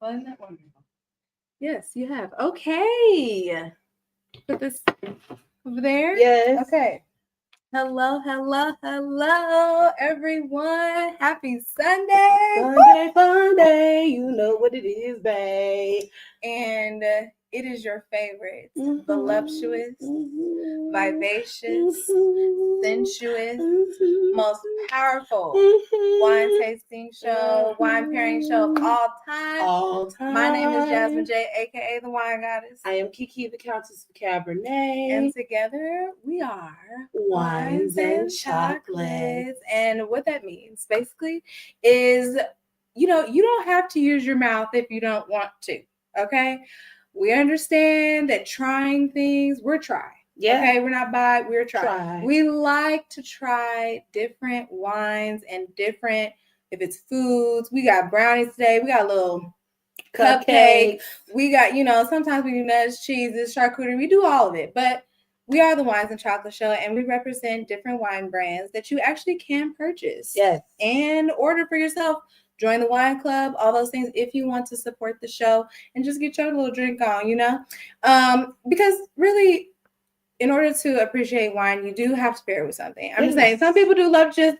Wasn't that wonderful? Yes, you have. Okay. Put this over there. Yes. Okay. Hello, everyone. Happy Sunday. Sunday, fun day. You know what it is, babe. And it is your favorite, voluptuous, vivacious, sensuous, most powerful wine tasting show, wine pairing show of all time. All time. My name is Jasmine J, aka the Wine Goddess. I am Kiki, the Countess of Cabernet. And together we are Wines and Chocolates. And what that means basically is, you don't have to use your mouth if you don't want to. Okay. We understand that trying things, we're trying. Yeah. Okay. We're not by, we're trying. We like to try different wines and different, if it's foods, we got brownies today. We got a little cupcake. We got, sometimes we do nuts, cheeses, charcuterie. We do all of it, but we are the Wines and Chocolate Show, and we represent different wine brands that you actually can purchase. Yes. And order for yourself. Join the wine club, all those things, if you want to support the show and just get your little drink on, because really, in order to appreciate wine, you do have to pair it with something. I'm just saying, some people do love just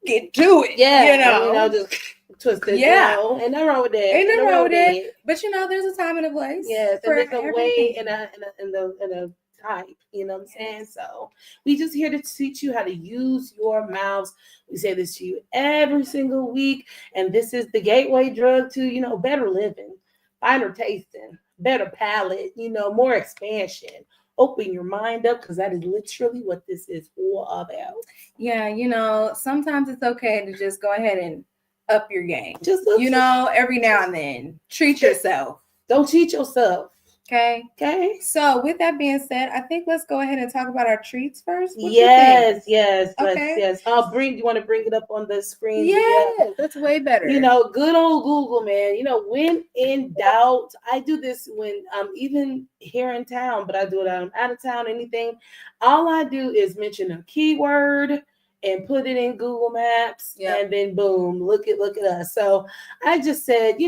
get to it. Yeah. Just twist it. Yeah. Ain't nothing wrong with that. Ain't nothing wrong with it. But there's a time and a place. Yes, and there's a way and a type, you know what I'm saying? So we just here to teach you how to use your mouths. We say this to you every single week, and this is the gateway drug to better living, finer tasting, better palate, more expansion. Open your mind up, because that is literally what this is all about. Yeah, sometimes it's okay to just go ahead and up your game. Just every now and then. Treat yourself. Don't cheat yourself. Okay. So with that being said, I think let's go ahead and talk about our treats first. Yes. Okay. Yes. You want to bring it up on the screen? Yes, that's way better. Good old Google, man. When in doubt, I do this when I'm even here in town, but I do it out of town, anything. All I do is mention a keyword and put it in Google Maps, and then boom, look at us. So I just said,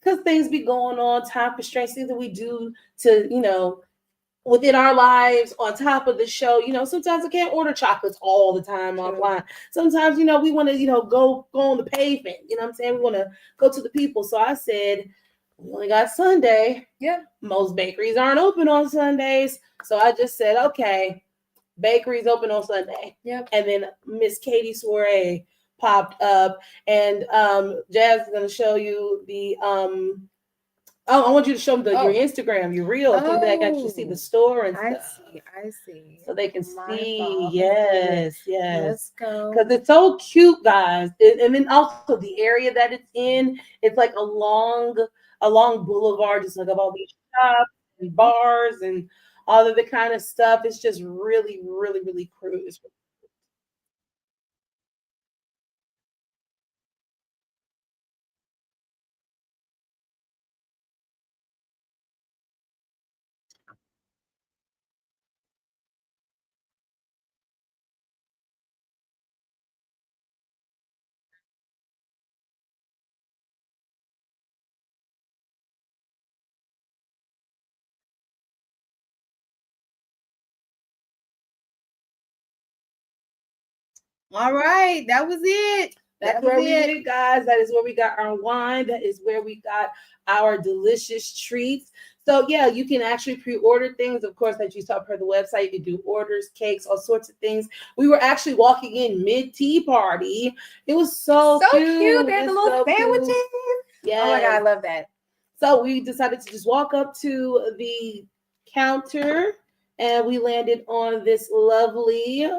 because things be going on, time constraints, things that we do to, within our lives on top of the show. Sometimes I can't order chocolates all the time offline. Sometimes, we want to, go on the pavement. You know what I'm saying? We want to go to the people. So I said, we only got Sunday. Yeah. Most bakeries aren't open on Sundays. So I just said, okay, bakeries open on Sunday. Yep. And then Miss Katie Soirée popped up, and Jazz is going to show you the I want you to show them your Instagram, your reel, so they can actually see the store and stuff. I see. So they can see. Yes. Let's go. Because it's so cute, guys. And then also the area that it's in, it's like a long boulevard, just like of all these shops and bars and all of the kind of stuff. It's just really, really, really crude. All right, that was it. That's where we did, guys. That is where we got our wine. That is where we got our delicious treats. So yeah, you can actually pre-order things. Of course, that you saw per the website. You can do orders, cakes, all sorts of things. We were actually walking in mid-tea party. It was so cute. They had the little sandwiches. Yeah. Oh my God, I love that. So we decided to just walk up to the counter, and we landed on this lovely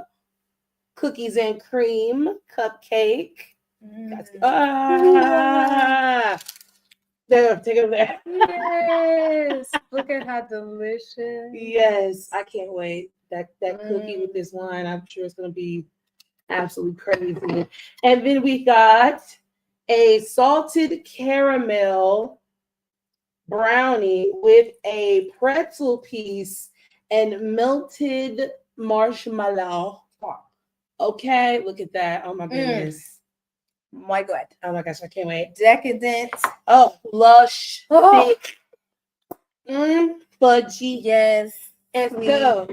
Cookies and Cream Cupcake. There, take it over there. Yes. Look at how delicious. Yes, I can't wait. That cookie with this wine, I'm sure it's going to be absolutely crazy. And then we got a salted caramel brownie with a pretzel piece and melted marshmallow. Okay, look at that. Oh my goodness. My God. Oh my gosh, I can't wait. Decadent. Oh, lush, Oh. thick, fudgy. Yes. And Sweet. so,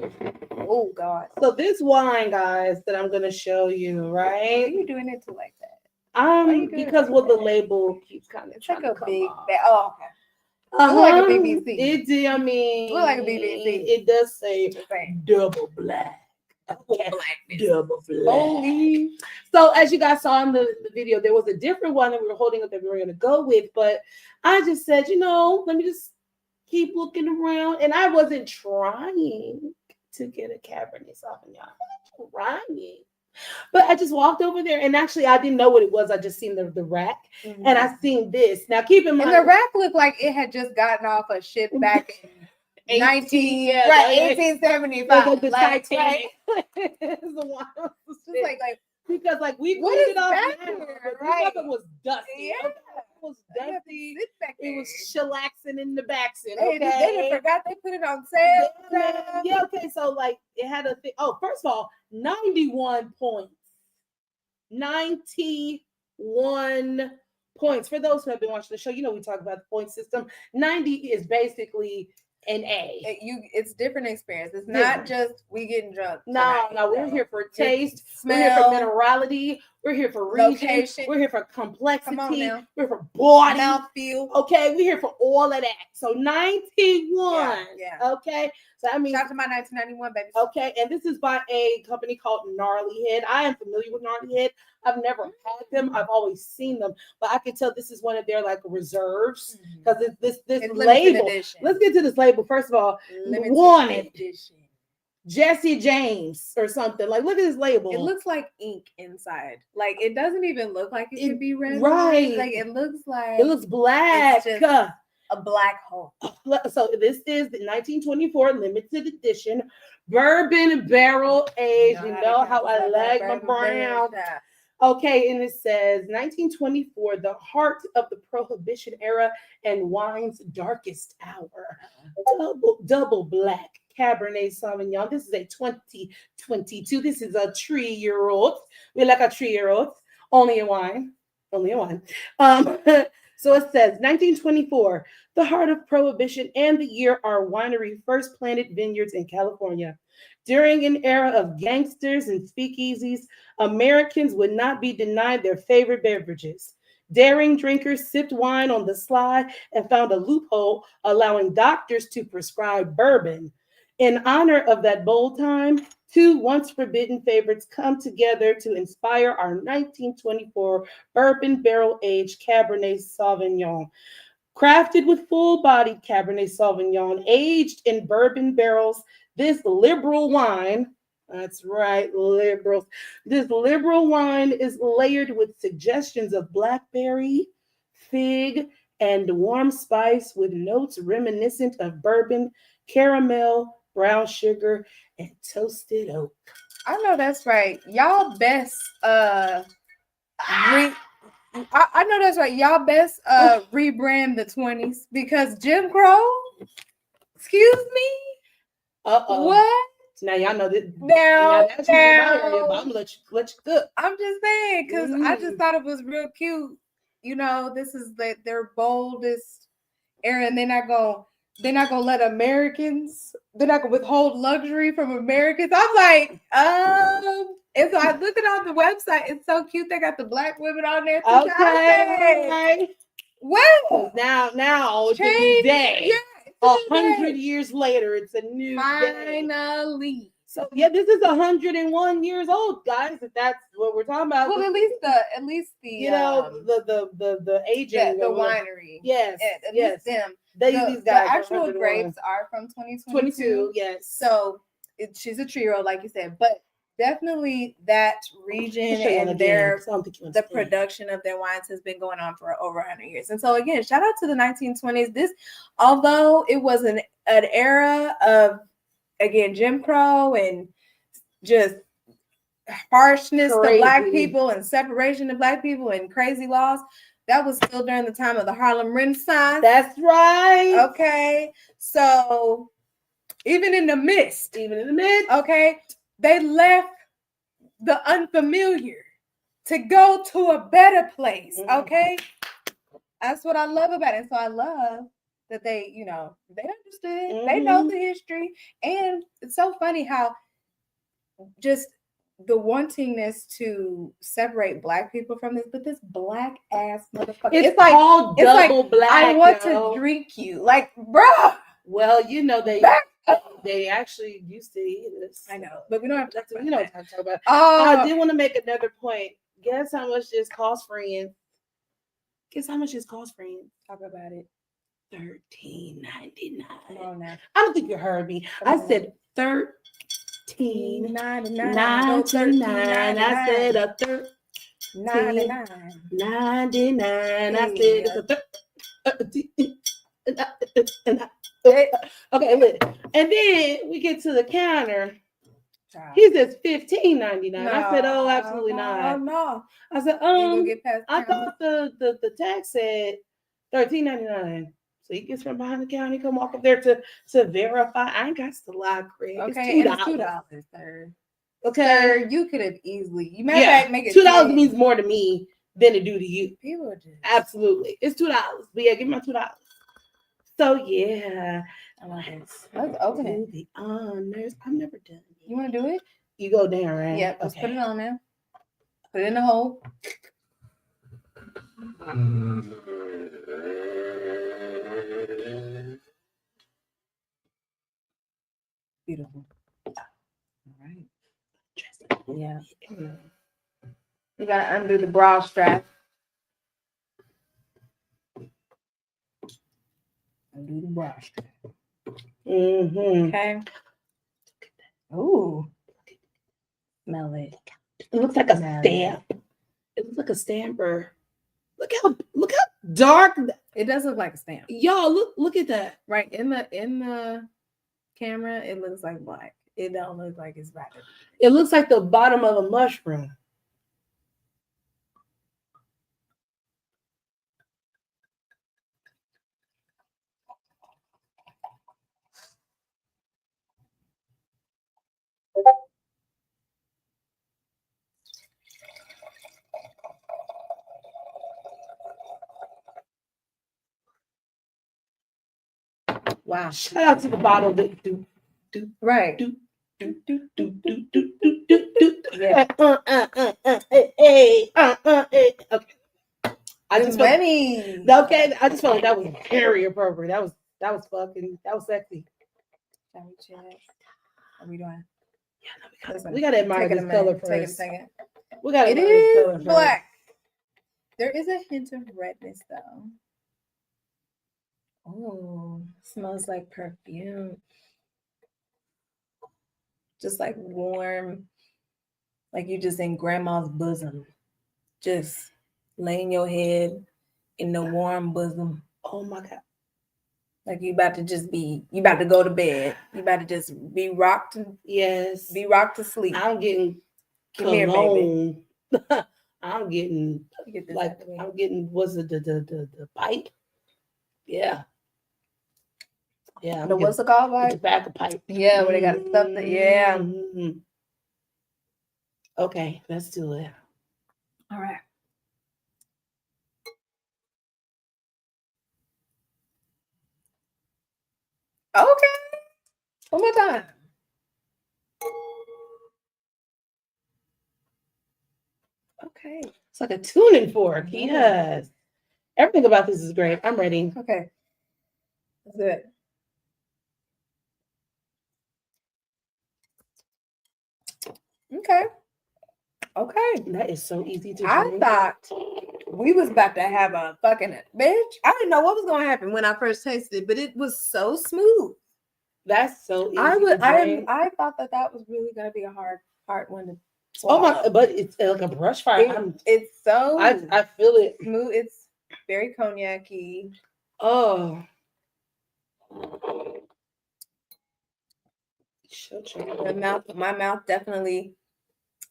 Oh God. so this wine, guys, that I'm gonna show you, Why are right? you doing it to like that? Why you doing it Because like the that? label keeps kind of It's like a big off. bag. Oh, okay. Uh-huh. Look like a BBC. It do, I mean, Look like a BBC. It does say Just saying. double black. Okay. Double black. Holy. So as you guys saw in the video, there was a different one that we were holding up that we were going to go with, but I just said, let me just keep looking around, and I wasn't trying to get a Cabernet Sauvignon. I wasn't trying. But I just walked over there, and actually, I didn't know what it was. I just seen the rack, and I seen this. Now, keep in mind, and the rack looked like it had just gotten off a ship back in 1875. The like, Titanic. Because we what cleaned is it up, back now, there, but right? it was dusty. Yeah. Okay? It was dusty. It was there. chillaxing in the backseat. They didn't forgot they put it on sale. Yeah, okay. So it had a thing. Oh, first of all, 91 points. 91 points. For those who have been watching the show, we talk about the point system. 90 is basically an A. It's different experience. It's not just we getting drunk. No, we're here for taste. Smell, we're here for minerality. We're here for region. Location. We're here for complexity. Come on now. We're for body. Mouthfeel. Okay, we're here for all of that. So 91. Yeah. Okay. So I mean, shout out to my 1991 baby. Okay, and this is by a company called Gnarly Head. I am familiar with Gnarly Head. I've never had them. I've always seen them, but I can tell this is one of their reserves because this label. Edition. Let's get to this label first of all. Wanted edition. Jesse James or something. Look at this label. It looks like ink inside. It doesn't even look like it could be red. Right. It looks black. It's just a black hole. So this is the 1924 limited edition bourbon barrel aged. You know how I like my brown. Okay, and it says 1924, the heart of the Prohibition era and wine's darkest hour. Double black Cabernet Sauvignon. This is a 2022. This is a 3-year-old. We like a 3-year-old. Only a wine. So it says 1924, the heart of Prohibition and the year our winery first planted vineyards in California. During an era of gangsters and speakeasies, Americans would not be denied their favorite beverages. Daring drinkers sipped wine on the sly and found a loophole allowing doctors to prescribe bourbon. In honor of that bold time, two once forbidden favorites come together to inspire our 1924 bourbon barrel-aged Cabernet Sauvignon. Crafted with full-bodied Cabernet Sauvignon, aged in bourbon barrels, this liberal wine, that's right, liberals, this liberal wine is layered with suggestions of blackberry, fig, and warm spice with notes reminiscent of bourbon, caramel, brown sugar, and toasted oak. I know that's right. Y'all best I know that's right. Y'all best rebrand the 20s because Jim Crow. Excuse me. What? Now y'all know that. Now that's my area, but I'm gonna let you cook. I'm just saying because I just thought it was real cute. This is their boldest era, and they're not gonna let Americans. They're not gonna withhold luxury from Americans. I'm like, and so I look at on the website. It's so cute. They got the black women on there. Okay. Well, now it's a new day. Yeah. 100 years later, it's a new finally day. So this is 101 years old, guys. If that's what we're talking about. Well, at least the the aging, the winery. Yes, at least them. These guys. The actual grapes are from 2022. Yes. So she's a 3-year-old, like you said, but definitely that region and the production of their wines has been going on for over 100 years. And so again, shout out to the 1920s. This, although it was an era of, again, Jim Crow and just harshness to Black people and separation of Black people and crazy laws, that was still during the time of the Harlem Renaissance. That's right. Okay. So even in the midst, okay, they left the unfamiliar to go to a better place. Mhm. Okay. That's what I love about it. So I love that they, they understood, they know the history. And it's so funny how just the wantingness to separate black people from this, but this black ass motherfucker. It's called double black. I want to drink you. Like, bruh. Well, they actually used to eat this. I know, but we don't have to talk about that. Talk about. I did want to make another point. Guess how much this costs, friends? Guess how much this costs, friends? Talk about it. $13.99. Oh, no. I don't think you heard me. I said $13.99. I said a $13.99. I said okay, look. And then we get to the counter. He says $15.99. I said, oh, absolutely not. Oh no. I said, I thought the tag said $13.99. So he gets from behind the counter, he come walk up there to verify. I ain't got to lie, Craig. Okay, it's $2, sir. Okay. Sir, you could have easily make it $2 means more to me than it do to you. People are just absolutely. It's $2. But yeah, give me my $2. So yeah. I love this. Let's open it. The honors. I've never done it. You want to do it? You go down, right? Yep. Let's put it on there. Put it in the hole. Beautiful. All right. Yeah. You gotta undo the bra strap. Undo the bra strap. Okay. Ooh. Smell it. It looks like a stamp. It looks like a stamper. Look how dark it does look like a stamp. Y'all look at that. Right in the camera, it looks like black. It don't look like it's black. It looks like the bottom of a mushroom. Wow. Shout out to the bottle that do. Right. Do. Yeah. Hey. Okay. I just felt like that was very appropriate. That was sexy. Shall we check? Are we doing? Yeah, no, we gotta admire this color first. Take a second. We gotta admire this color first. Black. There is a hint of redness though. Oh, smells like perfume. Just like warm, like you just in grandma's bosom. Just laying your head in the warm bosom. Oh my God. Like you about to go to bed. You about to just be rocked. Yes. Be rocked to sleep. I'm getting cologne. I'm getting what's it, the pipe? Yeah. Yeah. What's it called? Like tobacco pipe. Yeah, where they got stuff that Okay, let's do it. All right. Okay. One more time. Okay. It's like a tuning fork. Yes. Everything about this is great. I'm ready. Okay. Let's do it. Okay. That is so easy to do. I thought we was about to have a fucking bitch. I didn't know what was going to happen when I first tasted it, but it was so smooth. That's so easy. I thought that was really going to be a hard one to swallow. Oh my! But it's like a brush fire. It's so. I feel it smooth. It's very cognac-y. Oh. My mouth definitely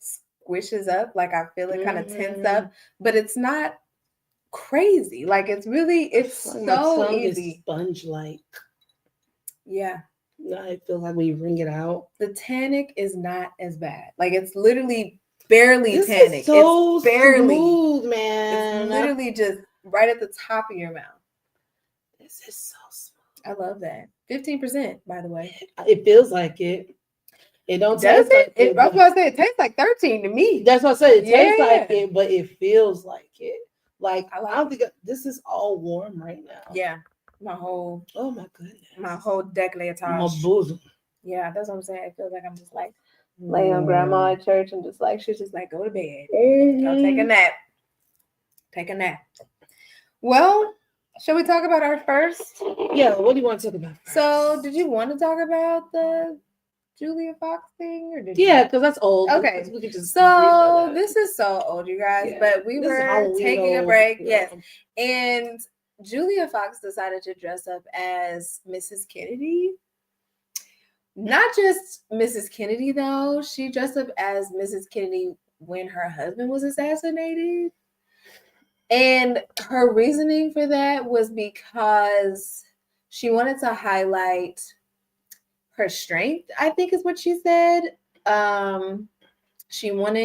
squishes up. Like I feel it kind of tense up, but it's not crazy. Like it's so easy. Sponge-like. Yeah. I feel like when you wring it out, the tannic is not as bad. Like it's literally barely This tannic. is so It's barely smooth, man. It's literally just right at the top of your mouth. This is so smooth. I love that. 15%, by the way. It feels like it. It don't Does taste like it. That's what I said. It tastes like 13 to me. That's what I said. It tastes like Yeah. it, but it feels like it. Like I like I don't think this is all warm right now. Yeah. My whole goodness. My whole decollete. My bosom. Yeah, that's what I'm saying. It feels like I'm just like laying on grandma at church and just like she's just like, go to bed. Go take a nap. Take a nap. Well, shall we talk about our first? Yeah, what do you want to talk about first? So did you want to talk about the Julia Fox thing, or did yeah, because that's old. Okay, we could just so this is so old, you guys. Yeah. But we This is were Halloween taking a old, break, yeah. yes, and Julia Fox decided to dress up as Mrs. Kennedy. Not just Mrs. Kennedy though; she dressed up as Mrs. Kennedy when her husband was assassinated. And her reasoning for that was because she wanted to highlight her strength, I think is what she said. She brought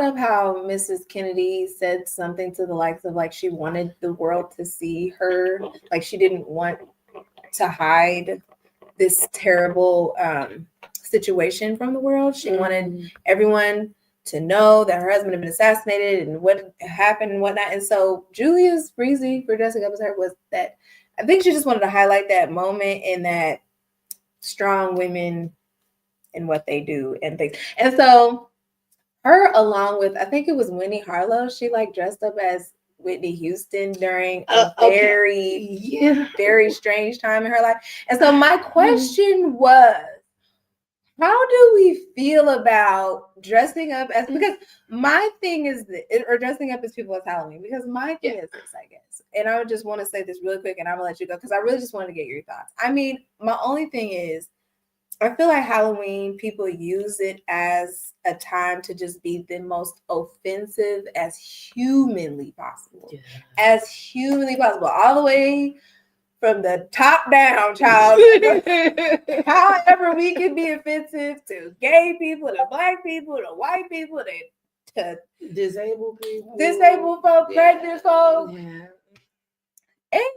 up how Mrs. Kennedy said something to the likes of like she wanted the world to see her, like she didn't want to hide this terrible situation from the world. She wanted everyone to know that her husband had been assassinated and what happened and whatnot. And so Julia's reasoning for dressing up as her was that I think she just wanted to highlight that moment and that strong women and what they do and things. And so her, along with, I think it was Winnie Harlow, she like dressed up as Whitney Houston during a very strange time in her life. And so my question was, how do we feel about dressing up as, because my thing is this, or dressing up as people as Halloween, because my thing is this, I guess. And I would just want to say this really quick and I'm gonna let you go because I really just want to get your thoughts. I mean, my only thing is, I feel like Halloween, people use it as a time to just be the most offensive as humanly possible. Yeah. As humanly possible. All the way from the top down, child. However we can be offensive to gay people, to black people, to white people, to disabled people, folk, pregnant folk. Yeah.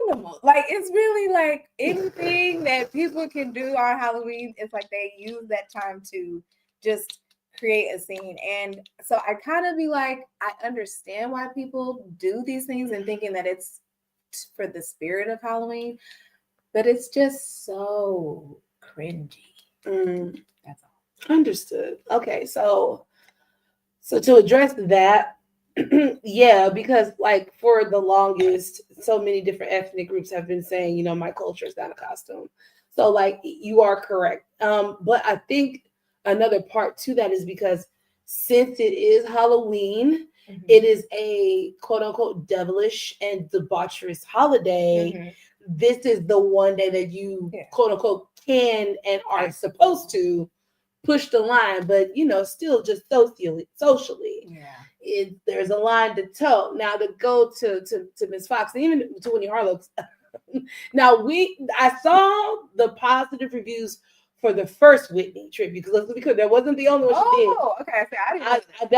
Animals. Like, it's really like anything that people can do on Halloween, it's like they use that time to just create a scene. And so I kind of be like, I understand why people do these things and thinking that it's for the spirit of Halloween, but it's just so cringy. That's all. Understood. Okay, so to address that, yeah, because like for the longest, so many different ethnic groups have been saying, you know, my culture is not a costume. So like you are correct. But I think another part to that is because since it is Halloween, it is a quote unquote devilish and debaucherous holiday. This is the one day that you quote unquote can and are supposed to push the line, but you know, still just socially. There's a line to toe. Now to go to Miss Fox, and even to Winnie Harlow. Now I saw the positive reviews for the first Whitney tribute because that wasn't the only one she did. Oh, okay.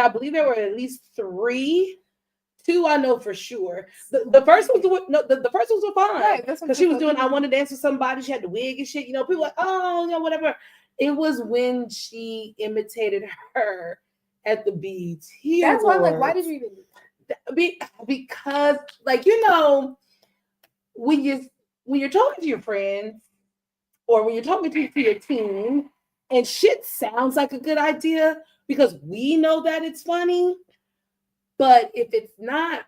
I believe there were at least 3. 2 I know for sure. The first ones the first ones were fine because she was doing I Want to Dance with Somebody. She had the wig and shit. You know, people like, oh, you know, whatever. It was when she imitated her at the BET. That's why I'm like, why did you even do that? Because, like, you know, when you're talking to your friends or when you're talking to your team and shit sounds like a good idea because we know that it's funny, but if it's not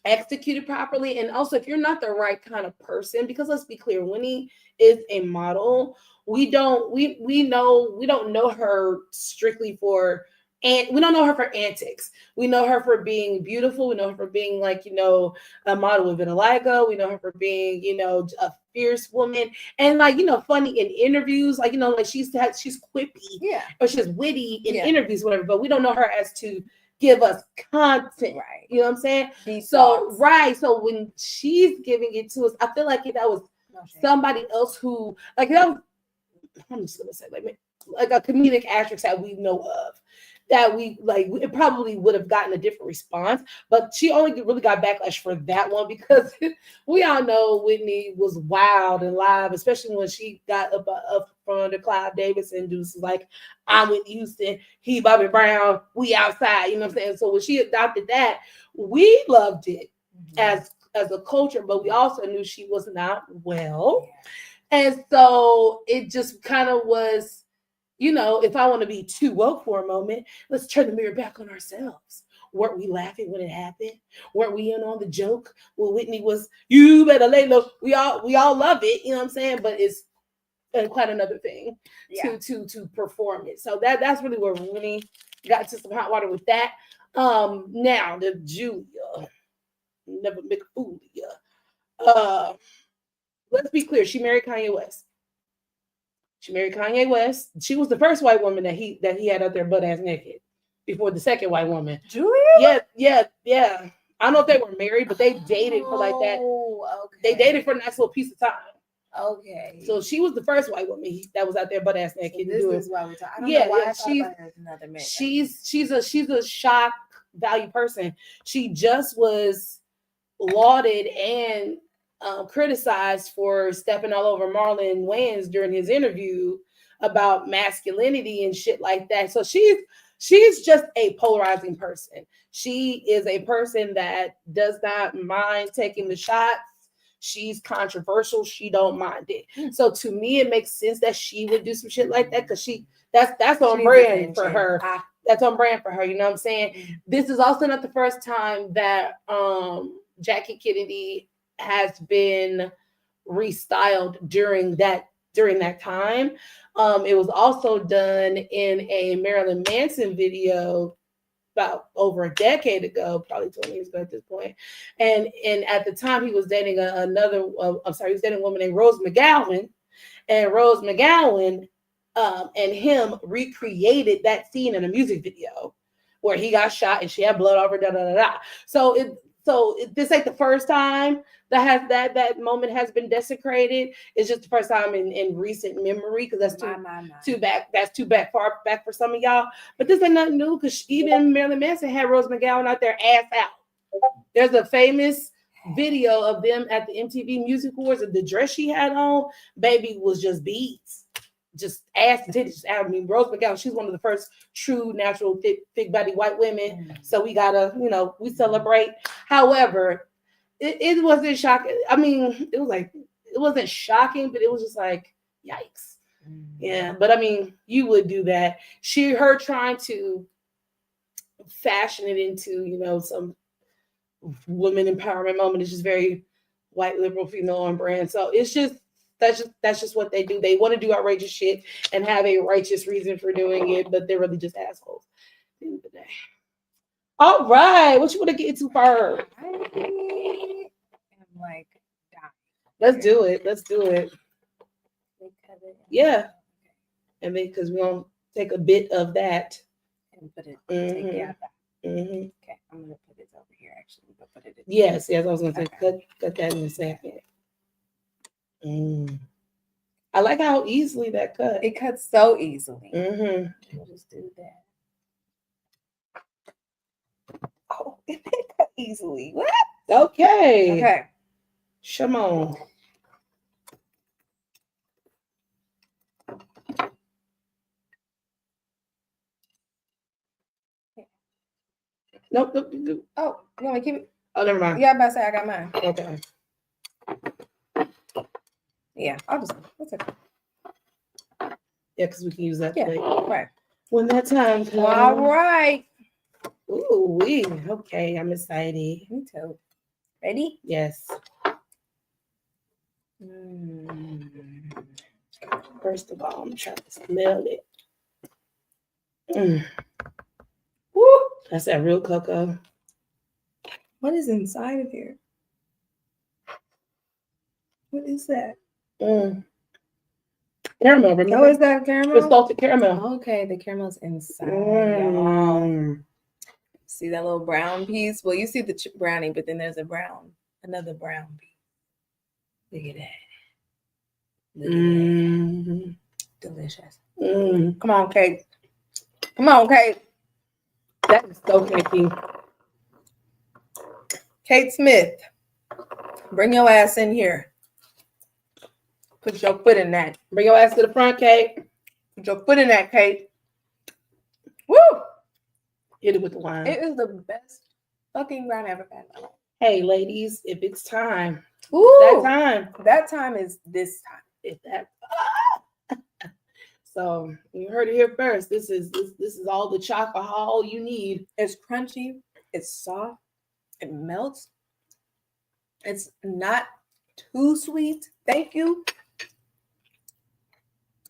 executed properly, and also if you're not the right kind of person, because let's be clear, Winnie is a model. We don't know her strictly for, and we don't know her for antics. We know her for being beautiful. We know her for being like, you know, a model with vitiligo. We know her for being, you know, a fierce woman and like, you know, funny in interviews. Like, you know, like she's quippy, or she's witty in interviews, whatever. But we don't know her as to give us content, right? You know what I'm saying? So when she's giving it to us, I feel like that was somebody else who, like, that was, I'm just gonna say, like, like a comedic actress that we know of. That we like, it probably would have gotten a different response, but she only really got backlash for that one because we all know Whitney was wild and live, especially when she got up from under Clive Davis and was like, I'm Whitney Houston, he Bobby Brown, we outside, you know what I'm saying? So when she adopted that, we loved it as a culture, but we also knew she was not well. And so it just kind of was, you know, if I want to be too woke for a moment, let's turn the mirror back on ourselves. Weren't we laughing when it happened? Weren't we in on the joke? Well, Whitney was, you better lay low. We all love it, you know what I'm saying? But it's quite another thing to perform it. So that's really where Whitney got to some hot water with that. Now the Julia, never make a fool of you. Let's be clear, she married Kanye West. She married Kanye West. She was the first white woman that he had out there butt ass naked before the second white woman. Julia? Yeah. I don't know if they were married, but they dated for like that. Okay. They dated for a nice little piece of time. Okay. So she was the first white woman that was out there butt ass naked. So this is why we're talking. I don't know why I thought about her as another man. She's a shock value person. She just was lauded and criticized for stepping all over Marlon Wayans during his interview about masculinity and shit like that. So she's just a polarizing person. She is a person that does not mind taking the shots. She's controversial. She don't mind it. So to me, it makes sense that she would do some shit like that because that's on brand for her. That's on brand for her. You know what I'm saying? This is also not the first time that Jackie Kennedy has been restyled during that time. It was also done in a Marilyn Manson video about over a decade ago, probably 20 years ago at this point. And at the time he was dating he was dating a woman named Rose McGowan, and Rose McGowan and him recreated that scene in a music video where he got shot and she had blood over So this ain't the first time that moment has been desecrated. It's just the first time in recent memory because that's too far back for some of y'all. But this ain't nothing new because even Marilyn Manson had Rose McGowan out there ass out. There's a famous video of them at the MTV Music Awards, and the dress she had on, baby, was just beads. Just ass and titties. I mean, Rose McGowan, she's one of the first true, natural, thick body white women. So we gotta, we celebrate. However, it wasn't shocking. I mean, it wasn't shocking, but it was just like, yikes. Yeah, but I mean, you would do that. Her trying to fashion it into, some woman empowerment moment is just very white liberal female on brand. So that's just what they do. They want to do outrageous shit and have a righteous reason for doing it, but they're really just assholes at the end of the day. All right, what you want to get into first? I am like dying. Let's do it. Yeah, and because we're gonna take a bit of that and put it. Take it out. Mm-hmm. Okay, I'm gonna put it over here. Actually, but put it. Yes, I was gonna say cut that in a second. I like how easily that cut. It cuts so easily. We'll just do that. Oh, it cut easily. What? Okay. Shimon. Nope. Oh, you want me to keep it? Oh, never mind. Yeah, I'm about to say I got mine. Okay. Yeah, that's okay. Yeah, because we can use that plate. Right. When that time comes. All right. Ooh, okay. I'm excited. Me too. Ready? Yes. First of all, I'm trying to smell it. Woo! That's that real cocoa. What is inside of here? What is that? Caramel, remember? Oh, is that caramel? It's salted caramel. Okay, the caramel's inside. See that little brown piece? Well, you see the brownie, but then there's another brown piece. Look at that. Delicious. Come on, Kate. Come on, Kate. That is so cakey. Kate Smith, bring your ass in here. Put your foot in that. Bring your ass to the front, Kate. Put your foot in that, Kate. Woo! Hit it with the wine. It is the best fucking wine I've ever had in my life. Hey, ladies, if it's time, Ooh, that time. That time is this time. If that. So you heard it here first. This is all the chocolate you need. It's crunchy. It's soft. It melts. It's not too sweet. Thank you.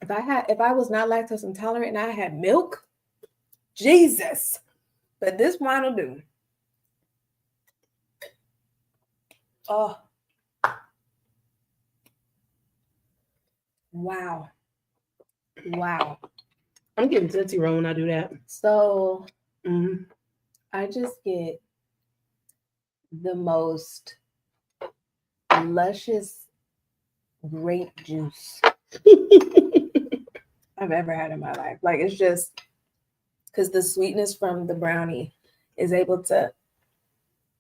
If I was not lactose intolerant and I had milk, Jesus. But this wine will do. Oh. Wow. Wow. I'm getting Tootsie Roll when I do that. So I just get the most luscious grape juice I've ever had in my life. Like, it's just because the sweetness from the brownie is able to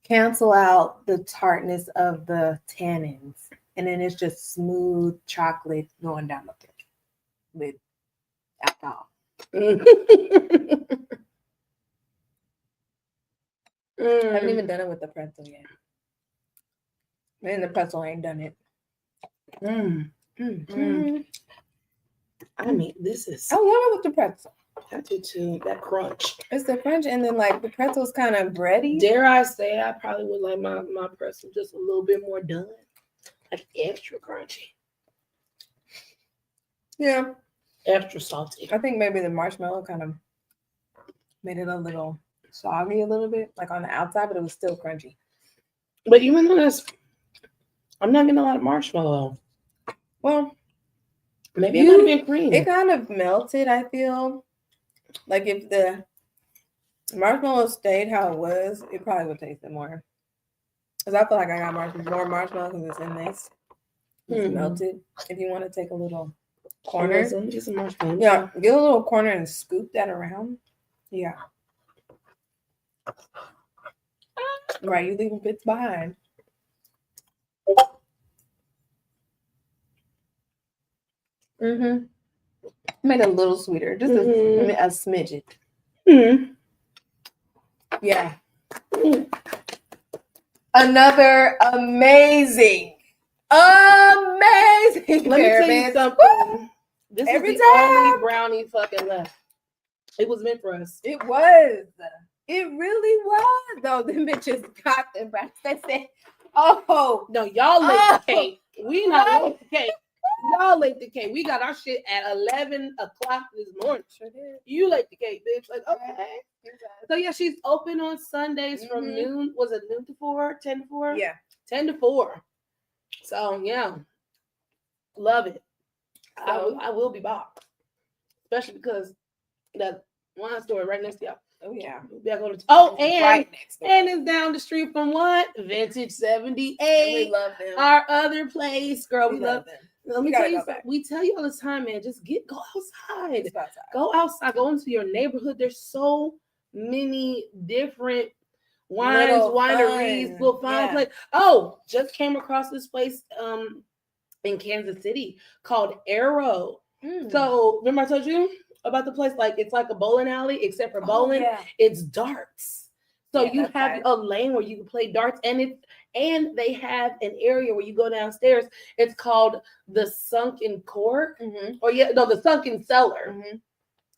cancel out the tartness of the tannins. And then it's just smooth chocolate going down the throat with alcohol. I haven't even done it with the pretzel yet. And the pretzel ain't done it. I mean, this is. I love it with the pretzel. I do too. That crunch. It's the crunch, and then like the pretzel's kind of bready. Dare I say, I probably would like my pretzel just a little bit more done, like extra crunchy. Yeah, extra salty. I think maybe the marshmallow kind of made it a little soggy, a little bit, like on the outside, but it was still crunchy. But even though I'm not getting a lot of marshmallow. Well, maybe it might have been cream. It kind of melted, I feel. Like if the marshmallow stayed how it was, it probably would taste it more. Because I feel like I got more marshmallow because it's in this. It's melted. If you want to take a little corner. Get some marshmallow. Yeah, get a little corner and scoop that around. Yeah. Right, you leaving bits behind. Made it a little sweeter, just a smidget. Yeah. Another amazing. Let me tell you something. This is the only brownie fucking left. It was meant for us. It was. It really was. Though the bitches got the brownies. They said, "Oh no, y'all late the cake. We not late the cake. Y'all late the cake. We got our shit at 11 o'clock this morning. Sure did. You late the cake, bitch. Like, okay. So yeah, she's open on Sundays from noon. Was it noon to 4? 10 to 4? Yeah. 10 to 4. So yeah. Love it. So, I will be back. Especially because that wine store right next to y'all. Oh yeah. We'll be back on and right next door. And it's down the street from what? Vintage 78. And we love them. Our other place, girl. We love them. Let me tell you something. We tell you all the time, man. Just go outside. Go outside. Go into your neighborhood. There's so many different wines, wineries. We'll find a place. Oh, just came across this place in Kansas City called Arrow. So remember I told you about the place? Like it's like a bowling alley, except for bowling, it's darts. So you have a lane where you can play darts, and they have an area where you go downstairs. It's called the Sunken Court, the Sunken Cellar.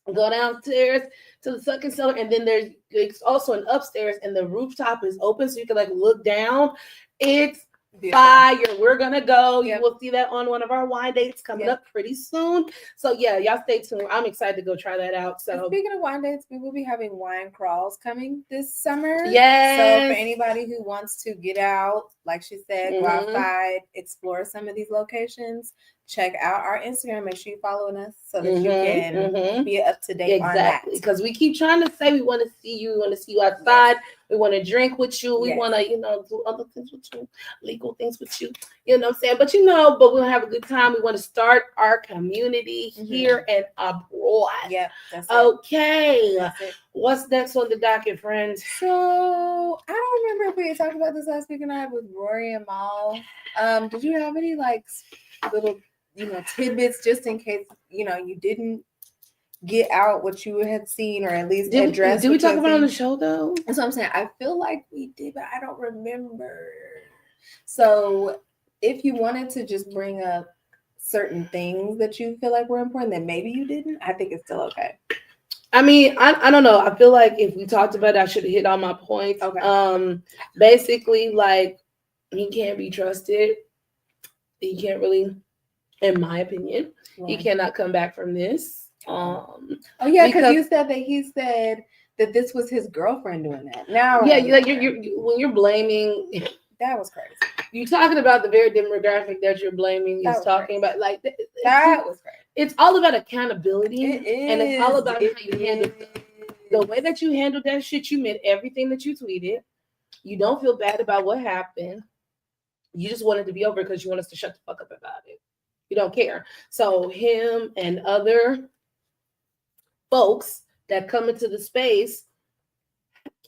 Go downstairs to the Sunken Cellar, and then there's also an upstairs, and the rooftop is open, so you can like look down. It's fire. We're gonna go. You will see that on one of our wine dates coming up pretty soon. So yeah, y'all stay tuned. I'm excited to go try that out. So speaking of wine dates, we will be having wine crawls coming this summer. Yes. So for anybody who wants to get out, like she said, go outside, explore some of these locations, check out our Instagram. Make sure you're following us so that you can be up to date on that. Exactly, because we keep trying to say we want to see you. We want to see you outside. Yes. We want to drink with you. We want to, do other things with you, legal things with you. You know what I'm saying? But but we'll have a good time. We want to start our community here and abroad. Yeah, that's okay. That's it. What's next on the docket, friends? So I don't remember if we had talked about this last week or not with Rory and Mal. Did you have any little tidbits just in case you didn't get out what you had seen, or at least address? Did we talk about it on the show though? That's what I'm saying. I feel like we did, but I don't remember. So if you wanted to just bring up certain things that you feel like were important that maybe you didn't, I think it's still okay. I mean, I don't know. I feel like if we talked about it, I should have hit all my points. Okay. Basically, he can't be trusted. He can't really, in my opinion, he cannot come back from this. Because you said that he said that this was his girlfriend doing that. Now, you're when you're blaming, that was crazy. You're talking about the very demographic that you're blaming. Is talking about that was crazy. It's all about accountability, and it's all about how you handle the way that you handled that shit. You meant everything that you tweeted. You don't feel bad about what happened. You just want it to be over because you want us to shut the fuck up about it. You don't care. So him and other folks that come into the space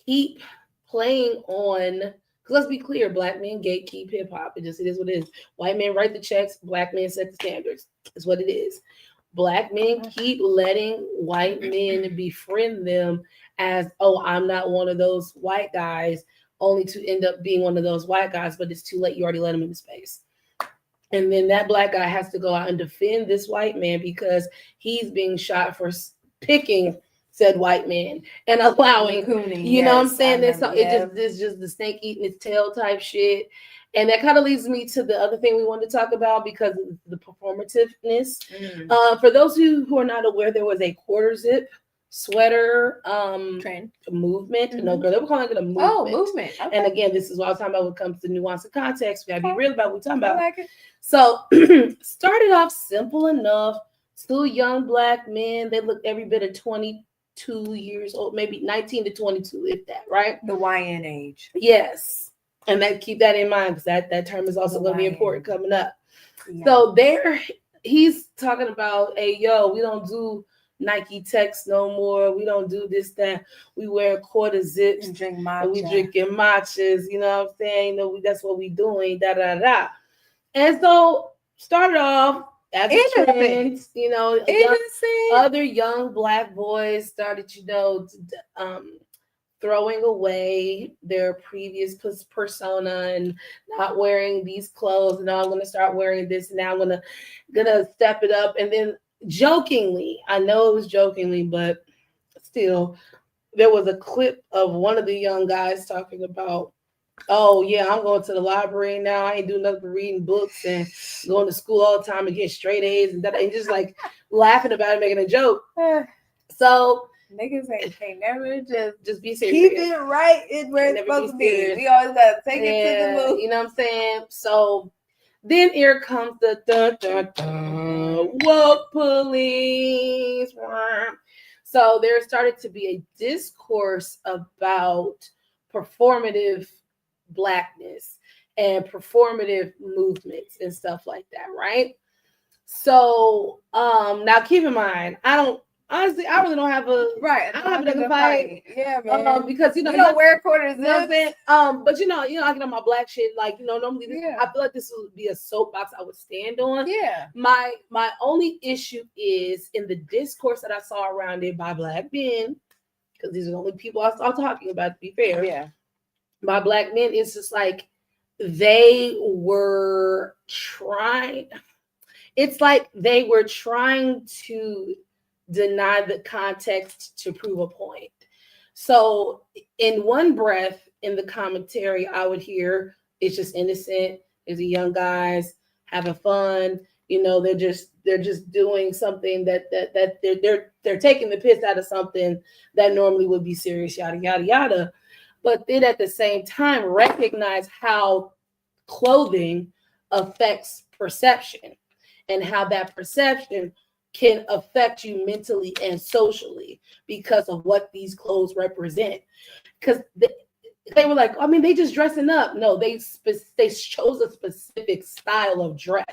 keep playing on, because let's be clear, black men gatekeep hip hop. It is what it is. White men write the checks, black men set the standards. It's what it is. Black men keep letting white men befriend them as, I'm not one of those white guys, only to end up being one of those white guys, but it's too late. You already let him in the space. And then that black guy has to go out and defend this white man because he's being shot for picking said white man and allowing, you know what I'm saying? It's just the snake eating its tail type shit. And that kind of leads me to the other thing we wanted to talk about because of the performativeness. For those who are not aware, there was a quarter zip sweater trend movement. No, girl, they were calling it a movement. Oh, movement. Okay. And again, this is what I was talking about when it comes to nuance and context. We gotta be real about what we're talking about. I like it. So started off simple enough. Two young black men. They look every bit of 22 years old, maybe 19 to 22, if that, right? The YN age. Yes. And keep that in mind because that term is also going to be important coming up. Yeah. So he's talking about, hey, yo, we don't do Nike Techs no more. We don't do this, that. We wear quarter zips. And drink matcha. And we drinking matchas. You know what I'm saying? That's what we doing. Da, da, da. And so started off as a trend, other young black boys started, throwing away their previous persona and not wearing these clothes. And I'm going to start wearing this. And now I'm gonna step it up. And then jokingly, I know it was jokingly, but still, there was a clip of one of the young guys talking about, oh yeah, I'm going to the library now. I ain't doing nothing but reading books and going to school all the time and getting straight A's and just laughing about it, making a joke. So niggas can't never just be serious. Keep it right in where it's supposed to be. We always gotta take it to the moon. You know what I'm saying? So then here comes the woke police. So there started to be a discourse about performative blackness and performative movements and stuff like that, right? So now keep in mind, I really don't have a right. I don't have a fight. Yeah, man. Because you don't wear quarters. You know what I'm saying? But I get on my black shit. Normally, I feel like this would be a soapbox I would stand on. Yeah. My only issue is in the discourse that I saw around it by black men, because these are the only people I saw talking about. To be fair, yeah. By black men, it's just they were trying. It's like they were trying to deny the context to prove a point. So in one breath, in the commentary, I would hear it's just innocent. It's a young guys having fun. They're just doing something that they're taking the piss out of something that normally would be serious, yada yada yada. But then at the same time, recognize how clothing affects perception. and how that perception can affect you mentally and socially because of what these clothes represent. Because they were like, I mean, they just dressing up. No, they chose a specific style of dress.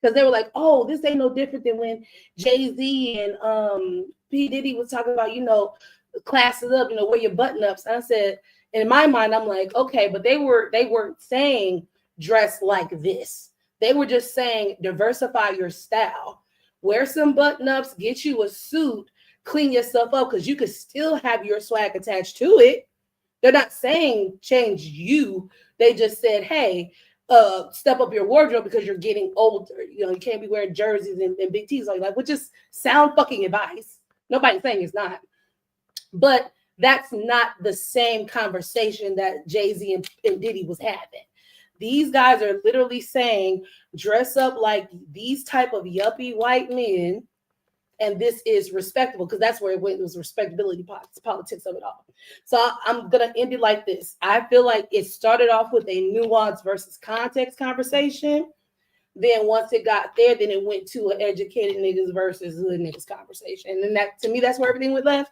Because they were like, oh, this ain't no different than when Jay-Z and P. Diddy was talking about, classes up, wear your button-ups. And I said, in my mind, I'm like, okay, but they weren't saying dress like this. They were just saying diversify your style. Wear some button-ups, get you a suit, clean yourself up, because you could still have your swag attached to it. They're not saying change you. They just said, hey, step up your wardrobe because you're getting older. You can't be wearing jerseys and big tees like that, which is sound fucking advice. Nobody's saying it's not. But that's not the same conversation that Jay-Z and Diddy was having. These guys are literally saying, dress up like these type of yuppie white men, and this is respectable, because that's where it went. It was respectability politics of it all. So I'm going to end it like this. I feel like it started off with a nuance versus context conversation. Then once it got there, then it went to an educated niggas versus hood niggas conversation. And then that, to me, that's where everything went left,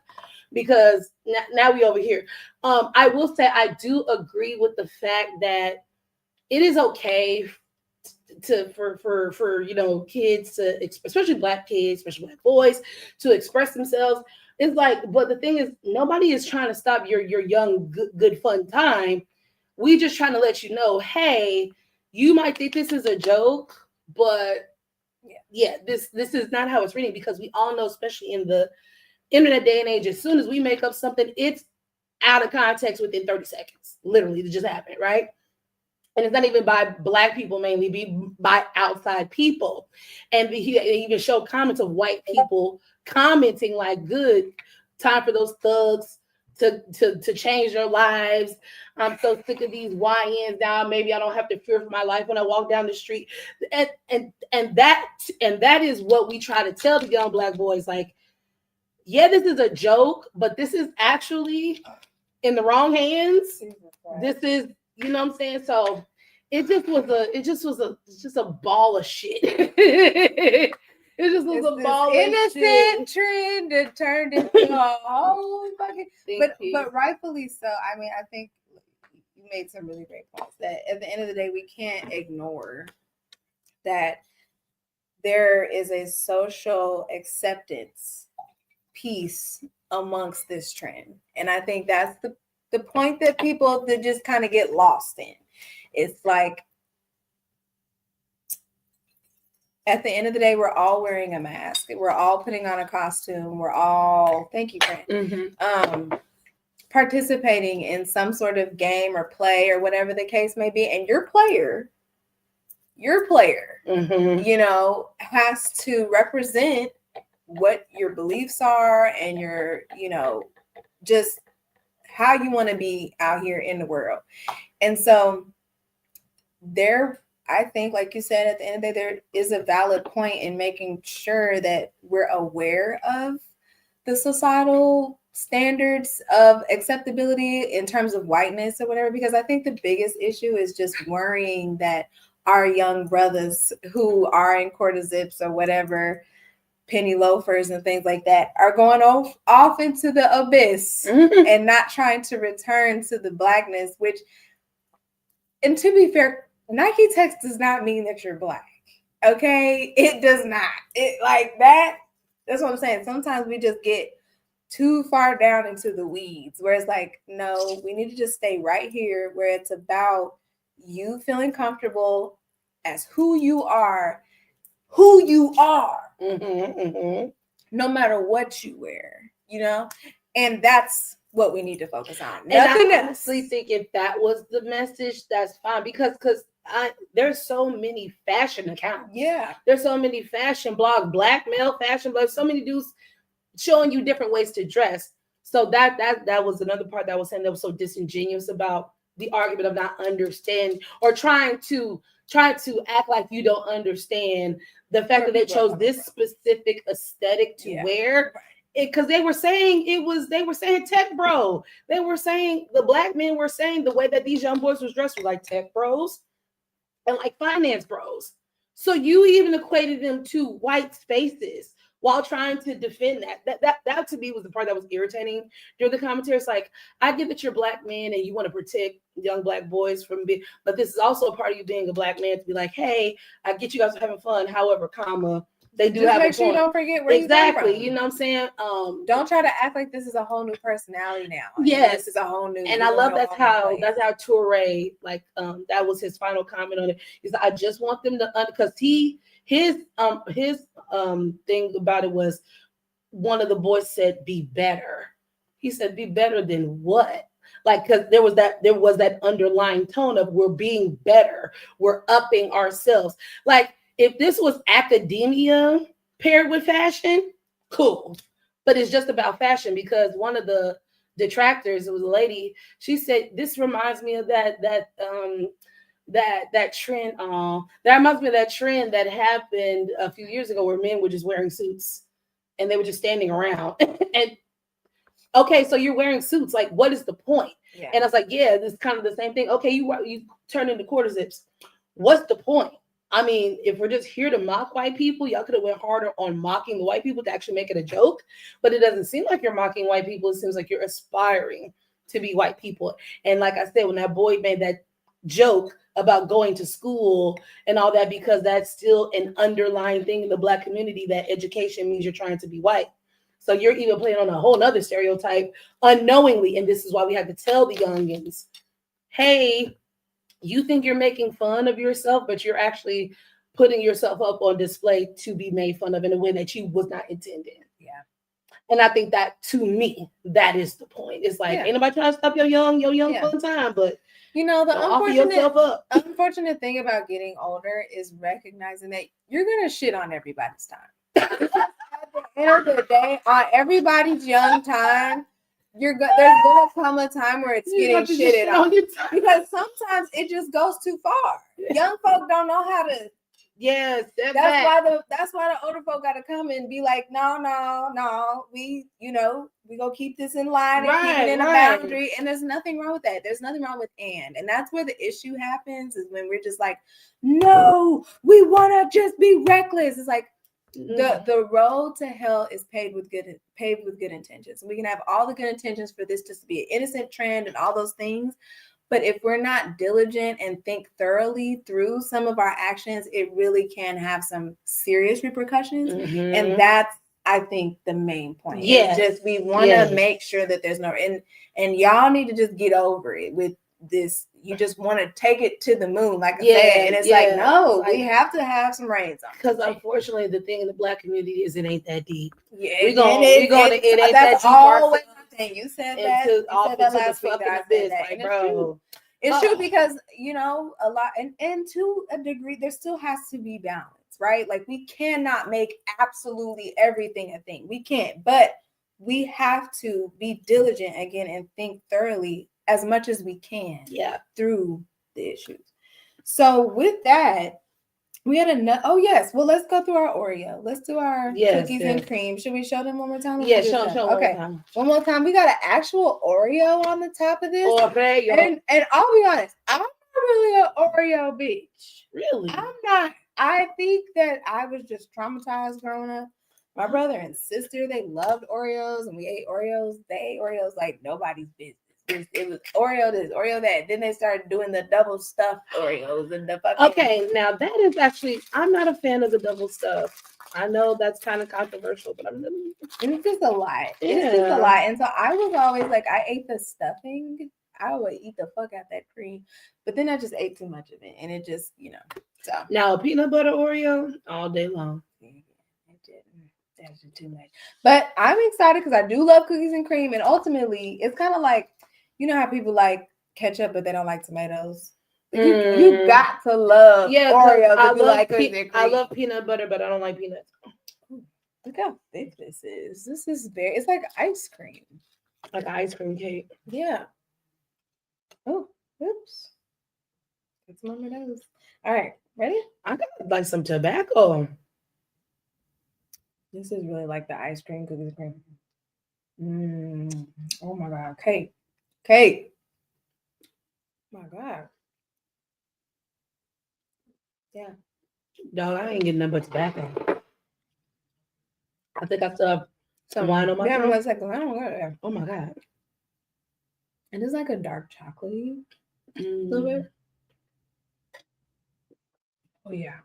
because now we over here. I will say I do agree with the fact that it is okay for kids to, especially black kids, especially black boys, to express themselves. It's like, but the thing is, nobody is trying to stop your young good fun time. We just trying to let you know, hey, you might think this is a joke, but yeah, this is not how it's reading, because we all know, especially in the internet day and age, as soon as we make up something, it's out of context within 30 seconds. Literally, it just happened, right? And it's not even by black people, mainly be by outside people. And he even showed comments of white people commenting like, good, time for those thugs to change their lives. I'm so sick of these YNs now. Maybe I don't have to fear for my life when I walk down the street. And that is what we try to tell the young black boys. Like, yeah, this is a joke, but this is actually in the wrong hands. This is, you know what I'm saying? So it just was a ball of shit. It just was a ball of innocent shit. trend that turned into a whole fucking, but rightfully so. I mean, I think you made some really great points that at the end of the day, we can't ignore that there is a social acceptance piece amongst this trend. And I think that's the point that people that just kind of get lost in. It's like, at the end of the day, we're all wearing a mask. We're all putting on a costume. We're all, thank you, Grant, participating in some sort of game or play or whatever the case may be. And your player, has to represent what your beliefs are and your, just how you want to be out here in the world. And so I think, like you said, at the end of the day, there is a valid point in making sure that we're aware of the societal standards of acceptability in terms of whiteness or whatever, because I think the biggest issue is just worrying that our young brothers who are in quarter zips or whatever, penny loafers and things like that, are going off into the abyss and not trying to return to the blackness, which, and to be fair, Nike text does not mean that you're black. Okay? It does not. It like that. That's what I'm saying. Sometimes we just get too far down into the weeds where it's like, no, we need to just stay right here where it's about you feeling comfortable as who you are, no matter what you wear, and that's what we need to focus on. And I honestly think if that was the message, that's fine, because there's so many fashion accounts. Yeah. There's so many fashion blogs, black male fashion blogs, so many dudes showing you different ways to dress. So that was another part that was saying that was so disingenuous about the argument of not understanding or trying to act like you don't understand the fact that they chose this specific aesthetic to wear. Because they were saying tech bro. They were saying, the black men were saying the way that these young boys was dressed was like tech bros and like finance bros. So you even equated them to white spaces while trying to defend that. That to me was the part that was irritating during the commentary. It's like, I get that you're black men and you want to protect young black boys from being, but this is also a part of you being a black man to be like, hey, I get you guys are having fun. However, comma, they do just have make a sure point. you don't forget where Exactly. you came from. You know what I'm saying? Don't try to act like this is a whole new personality now. Yes, this is a whole new. And I love that's how Soirée, like that was his final comment on it. He's like, I just want them to because his thing about it was one of the boys said be better. He said be better than what? Like, because there was that underlying tone of we're being better, we're upping ourselves. Like if this was academia paired with fashion, cool. But it's just about fashion because one of the detractors, it was a lady, she said, this reminds me of that trend. That reminds me of that trend that happened a few years ago where men were just wearing suits and they were just standing around. And okay, so you're wearing suits. Like, what is the point? Yeah. And I was like, yeah, this is kind of the same thing. Okay, you turn into quarter zips. What's the point? I mean, if we're just here to mock white people, y'all could have went harder on mocking the white people to actually make it a joke. But it doesn't seem like you're mocking white people. It seems like you're aspiring to be white people. And like I said, when that boy made that joke about going to school and all that, because that's still an underlying thing in the black community, that education means you're trying to be white. So you're even playing on a whole nother stereotype unknowingly. And this is why we have to tell the youngins, hey, you think you're making fun of yourself, but you're actually putting yourself up on display to be made fun of in a way that you was not intending. Yeah. And I think that, to me, that is the point. It's like, ain't nobody trying to stop your young fun time, but you know, the unfortunate thing about getting older is recognizing that you're gonna shit on everybody's time. At the end of the day, on everybody's young time, there's gonna come a time where it's getting shitted on, because sometimes it just goes too far. Young folk don't know how to. Yes, that's why the older folk got to come and be like, no, we gonna keep this in line and keep it in a boundary, and there's nothing wrong with that. There's nothing wrong with and that's where the issue happens, is when we're just like, no, we want to just be reckless. It's like, the road to hell is paved with good intentions. We can have all the good intentions for this just to be an innocent trend and all those things, but if we're not diligent and think thoroughly through some of our actions, it really can have some serious repercussions. And that's, I think, the main point. Yeah, just we want to make sure that there's no and y'all need to just get over it with this. You just want to take it to the moon, like I said, and it's like, no, we have to have some reins on. Because unfortunately, the thing in the black community is it ain't that deep. Yeah, it ain't that deep. Always the thing. You said that. You said that last week. That I said that, like, bro. It's true because a lot, and to a degree, there still has to be balance, right? Like, we cannot make absolutely everything a thing. We can't, but we have to be diligent again and think thoroughly as much as we can through the issues. So with that, we had well, let's go through our Oreo. Let's do our cookies and cream. Should we show them one more time? Show okay, one more time. We got an actual Oreo on the top of this. Oreo. And I'll be honest, I'm not really an Oreo bitch. Really? I'm not. I think that I was just traumatized growing up. My brother and sister, they loved Oreos, and we ate Oreos. They ate Oreos like nobody's business. It was Oreo this, Oreo that. Then they started doing the double stuffed Oreos and the fucking. Okay, now that is actually, I'm not a fan of the double stuff. I know that's kind of controversial, but it's just a lot. Yeah. It's just a lot. And so I was always like, I ate the stuffing. I would eat the fuck out that cream, but then I just ate too much of it, and it just, So now peanut butter Oreo all day long. That's just too much. But I'm excited because I do love cookies and cream, and ultimately, it's kind of like, you know how people like ketchup, but they don't like tomatoes. You got to love Oreos. I love peanut butter, but I don't like peanuts. Look how thick this is. This is it's like ice cream, like ice cream cake. Yeah. Oh, oops. It's on my nose. All right, ready? I got like some tobacco. This is really like the ice cream, cookies and cream. Oh my God. Kate. My God. Yeah. Dog, I ain't getting nothing but tobacco. I think I still have some wine on my Yeah, throat. 1 second. I don't got it. Oh my God. And it's like a dark chocolatey Mm. little bit. Oh yeah.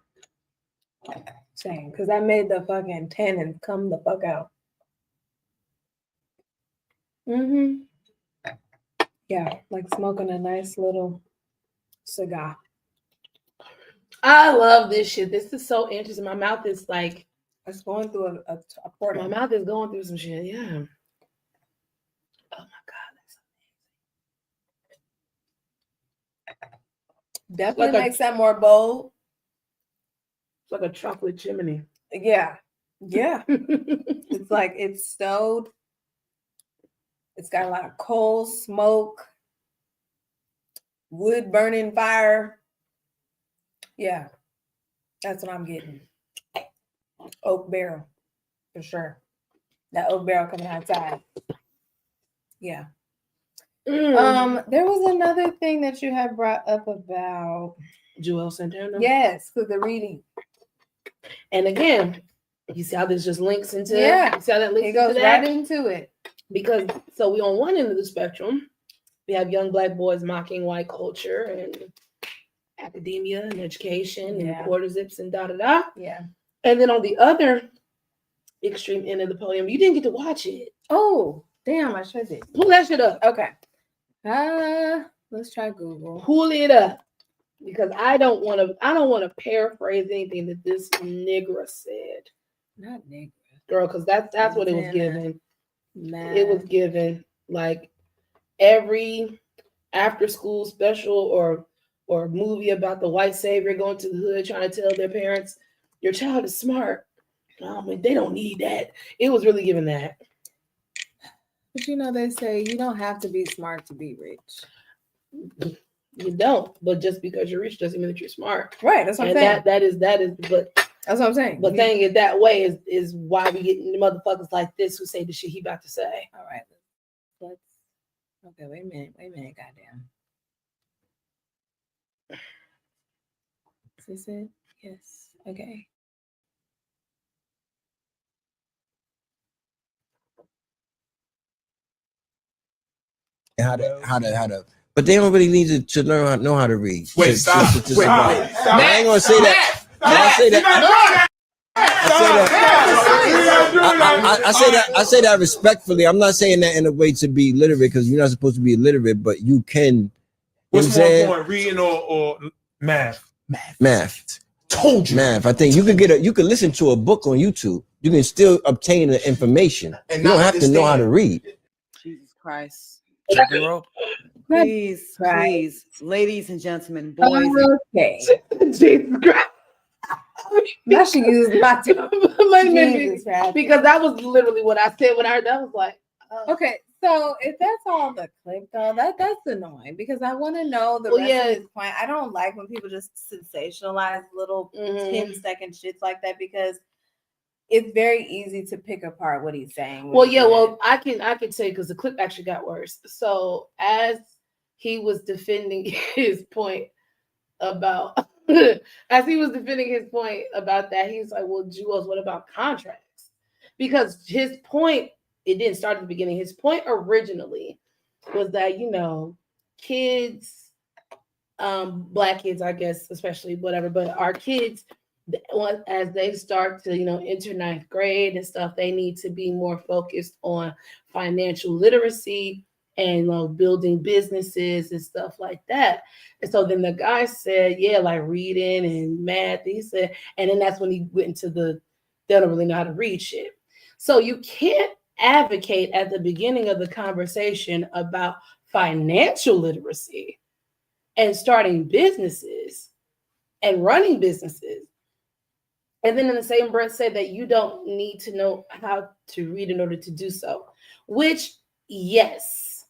Same. Because I made the fucking tannins come the fuck out. Mm-hmm. Yeah, like smoking a nice little cigar. I love this shit. This is so interesting. My mouth is like, It's going through a portal. my mouth is going through some shit. Yeah. Oh my God. Definitely Like a- makes that more bold. It's like a chocolate chimney. Yeah. Yeah. It's like it's stowed. It's got a lot of coal, smoke, wood burning fire. Yeah. That's what I'm getting. Oak barrel. For sure. That oak barrel coming outside. Yeah. There was another thing that you had brought up about Joel Santana. yes, with the reading. And again, you see how this just links into Yeah. You see how that links It goes into that? right into it. Because so we on one end of the spectrum, we have young Black boys mocking white culture and academia and education Yeah. and quarter zips and da. Yeah. And then on the other extreme end of the podium, you didn't get to watch it. Oh, damn, I should did. Pull that shit up. Okay. Let's try Google. Pull it up. Because I don't want to paraphrase anything that this nigger said. Not nigga. Girl, because that's what it was given. Nah. It was given like every after school special or movie about the white savior going to the hood trying to tell their parents your child is smart. I mean, they don't need that. It was really given that. But you know, they say you don't have to be smart to be rich. You don't, but just because you're rich doesn't mean that you're smart. Right, that's what I'm And saying. that is but That's what I'm saying. but saying it that way is why we get motherfuckers like this who say the shit he about to say. All right. Let's okay, wait a minute, goddamn. Is this it? Yes. Okay. How to but they don't really need to know how to read. Wait, stop. I ain't gonna say that. I say that respectfully. I'm not saying that in a way to be literate because you're not supposed to be illiterate, but you can. What's more important, reading or math? Math. Told you. Math. I think you could listen to a book on YouTube. You can still obtain the information. You don't have to know how to read. Jesus Christ. Please, please, ladies and gentlemen, boys. Okay. Jesus Christ. Now she uses my Jesus Christ. Because that was literally what I said when I heard that. I was like, oh. Okay, so if that's all the clip though, that's annoying because I want to know the rest of his point. I don't like when people just sensationalize little 10-second shits like that because it's very easy to pick apart what he's saying. Well, yeah, well, I can say because the clip actually got worse. So as he was defending his point about that, he's like, well, Jewels, what about contracts? Because his point, it didn't start at the beginning. His point originally was that, you know, kids, Black kids, I guess, especially whatever, but our kids, as they start to, you know, enter 9th grade and stuff, they need to be more focused on financial literacy and, you know, building businesses and stuff like that. And so then the guy said, yeah, like reading and math. He said, and then that's when he went into they don't really know how to read shit. So you can't advocate at the beginning of the conversation about financial literacy and starting businesses and running businesses. And then in the same breath say that you don't need to know how to read in order to do so, which, yes,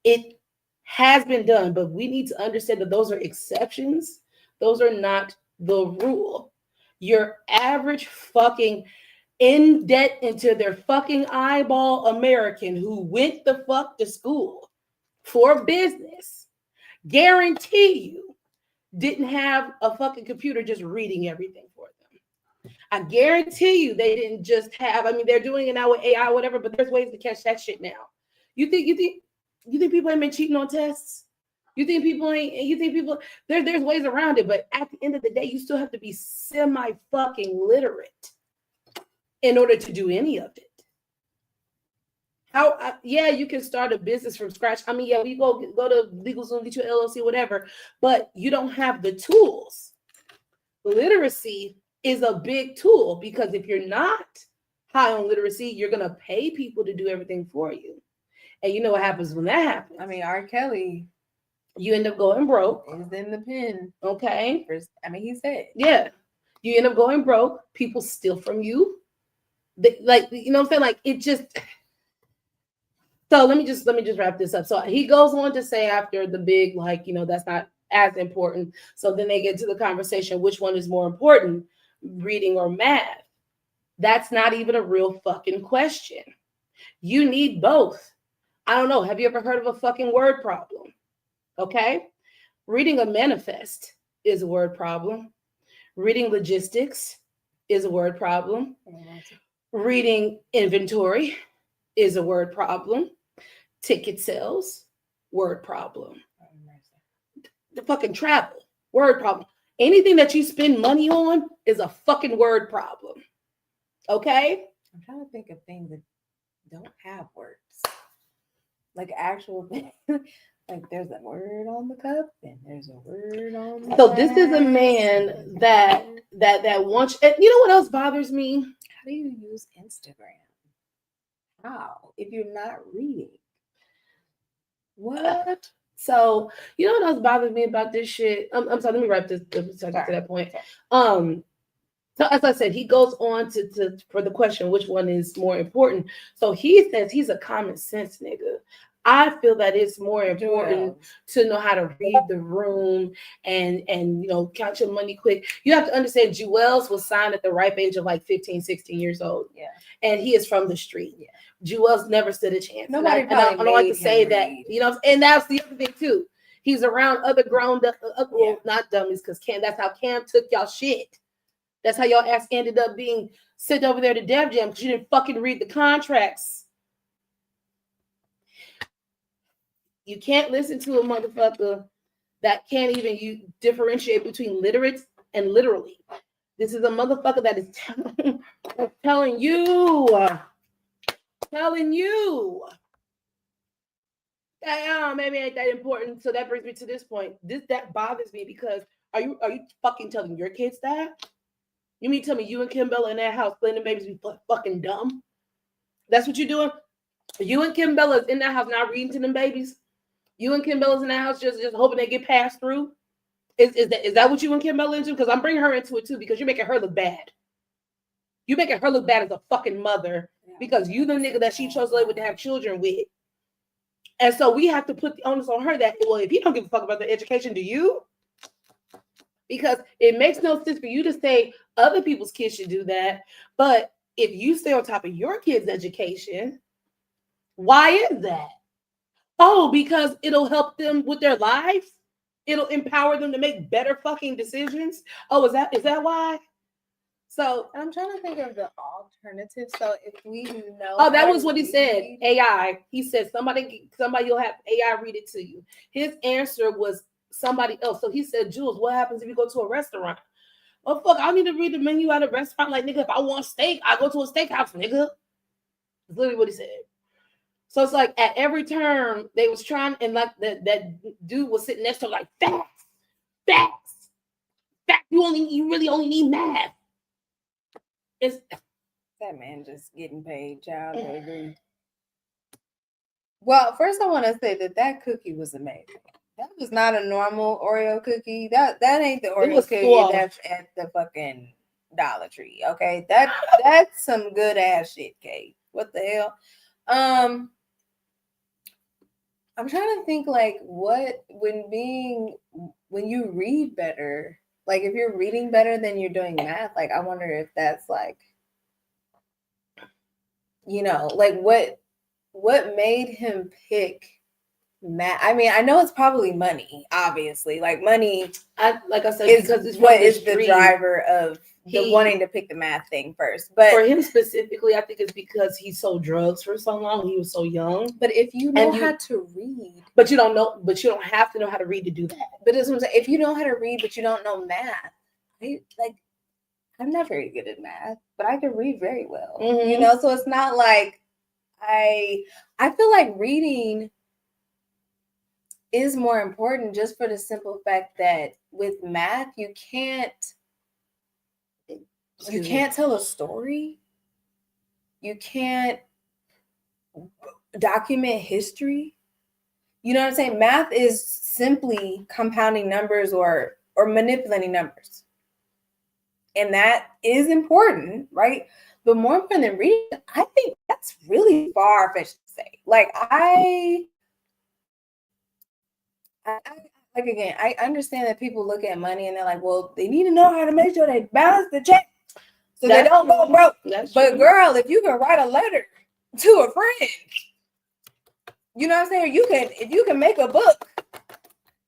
it has been done, but we need to understand that those are exceptions. Those are not the rule. Your average fucking in debt into their fucking eyeball American who went the fuck to school for business, guarantee you didn't have a fucking computer just reading everything for them. I guarantee you they didn't just have, I mean, they're doing it now with AI, whatever, but there's ways to catch that shit now. You think people ain't been cheating on tests? You think people, there's ways around it, but at the end of the day, you still have to be semi-fucking literate in order to do any of it. Yeah, you can start a business from scratch. I mean, yeah, we go to LegalZoom, get your LLC, whatever, but you don't have the tools. Literacy is a big tool because if you're not high on literacy, you're going to pay people to do everything for you. And you know what happens when that happens? I mean, R. Kelly, you end up going broke. is in the pen. Okay. I mean, he said. Yeah. You end up going broke. People steal from you. Like, you know what I'm saying? Like, it just... So let me just wrap this up. So he goes on to say after the big, like, you know, that's not as important. So then they get to the conversation, which one is more important, reading or math? That's not even a real fucking question. You need both. I don't know. Have you ever heard of a fucking word problem? Okay. Reading a manifest is a word problem. Reading logistics is a word problem. Reading inventory is a word problem. Ticket sales, word problem. The fucking travel, word problem. Anything that you spend money on is a fucking word problem. Okay? I'm trying to think of things that don't have words. Like actual things. Like there's a word on the cup and there's a word on the So this is a man that wants, and you know what else bothers me? How do you use Instagram? How? If you're not reading. What? So you know what else bothers me about this shit? I'm sorry, let me wrap this subject to that point. So as I said, he goes on to for the question, which one is more important? So he says he's a common sense nigga. I feel that it's more important to know how to read the room and you know, count your money quick. You have to understand Jewels was signed at the ripe age of like 15, 16 years old. Yeah. And he is from the street. Yeah. Jewels never stood a chance. Nobody and I don't like to say that, you know, and that's the other thing too. He's around other grown up, well, not dummies, because that's how Cam took y'all shit. That's how y'all ass ended up being sent over there to Def Jam because you didn't fucking read the contracts. You can't listen to a motherfucker that can't even differentiate between literate and literally. This is a motherfucker that is telling you that maybe ain't that important. So that brings me to this point. That bothers me because are you fucking telling your kids that? You mean tell me you and Kim Bella in that house playing the babies be fucking dumb? That's what you're doing? You and Kim Bella's in that house not reading to them babies? You and Kim Bella's in the house just hoping they get passed through? Is that what you and Kim Bella into? Because I'm bringing her into it too because you're making her look bad. You're making her look bad as a fucking mother because you the nigga that she chose to live with to have children with. And so we have to put the onus on her that, well, if you don't give a fuck about their education, do you? Because it makes no sense for you to say other people's kids should do that. But if you stay on top of your kids' education, why is that? Oh, because it'll help them with their lives. It'll empower them to make better fucking decisions. Oh, is that why? So I'm trying to think of the alternative. So if we know, oh, that was what he said. AI. He said somebody will have AI read it to you. His answer was somebody else. So he said, Jules, what happens if you go to a restaurant? Oh fuck, I need to read the menu at a restaurant. Like nigga, if I want steak, I go to a steakhouse, nigga. That's literally what he said. So it's like at every turn they was trying, and like that dude was sitting next to him like facts. You really only need math. It's that man just getting paid, child. I agree. Well, first I want to say that cookie was amazing. That was not a normal Oreo cookie. That ain't the Oreo cookie that's at the fucking Dollar Tree. Okay, that's some good ass shit, Kate. What the hell? I'm trying to think like when you read better, like if you're reading better than you're doing math, like I wonder if that's like, you know, like what made him pick Math. I mean, I know it's probably money, obviously. Like money Like I said, is because it's what from the is the street. driver of the wanting to pick the math thing first. But for him specifically, I think it's because he sold drugs for so long. He was so young. But if you know how to read, but you don't have to know how to read to do that. But that's what I'm saying. If you know how to read, but you don't know math, I'm not very good at math, but I can read very well. Mm-hmm. You know, so it's not like I feel like reading is more important just for the simple fact that with math you can't tell a story. You can't document history. You know what I'm saying? Math is simply compounding numbers or manipulating numbers. And that is important, right? But more important than reading, I think that's really far-fetched to say. Like I understand that people look at money and they're like, well, they need to know how to make sure they balance the check so they don't go broke. But girl, if you can write a letter to a friend, you know what I'm saying? If you can make a book,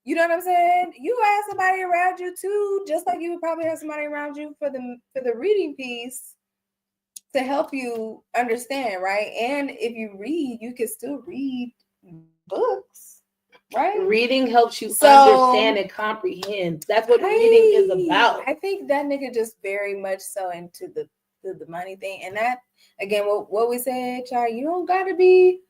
you know what I'm saying? You have somebody around you too, just like you would probably have somebody around you for the reading piece to help you understand, right? And if you read, you can still read books, right? Reading helps you understand and comprehend. That's what reading is about. I think that nigga just very much so into the money thing. And that, again, what we said, child, you don't got to be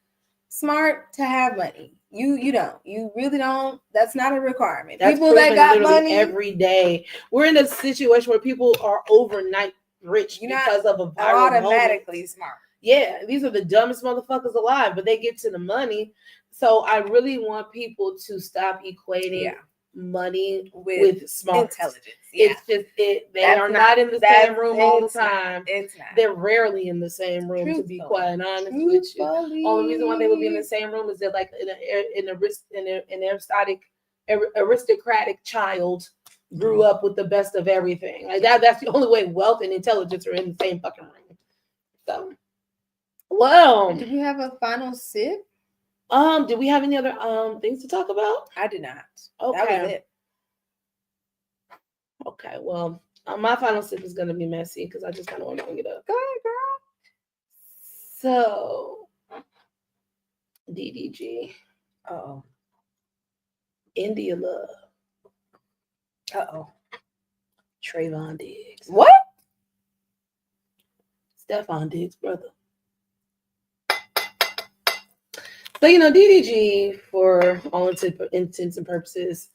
smart to have money. You don't. You really don't. That's not a requirement. That's people that got money every day. We're in a situation where people are overnight rich because of a viral automatically moment. Smart. Yeah, these are the dumbest motherfuckers alive, but they get to the money. So I really want people to stop equating money with smart intelligence. Yeah. It's just they are not in the same room all the time. It's not. They're rarely in the same room, to be quite honest with you. Only reason why they would be in the same room is that like an aristocratic child grew up with the best of everything. Like that's the only way wealth and intelligence are in the same fucking room. So, well, do we have a final sip? Did we have any other things to talk about? I did not. Okay. That was it. Okay, well, my final sip is gonna be messy because I just kind of want to bring it up. Go ahead, girl. So, DDG. Uh-oh. India Love. Uh-oh. Trayvon Diggs. What? Stephon Diggs' brother. So, DDG, for all intents and purposes,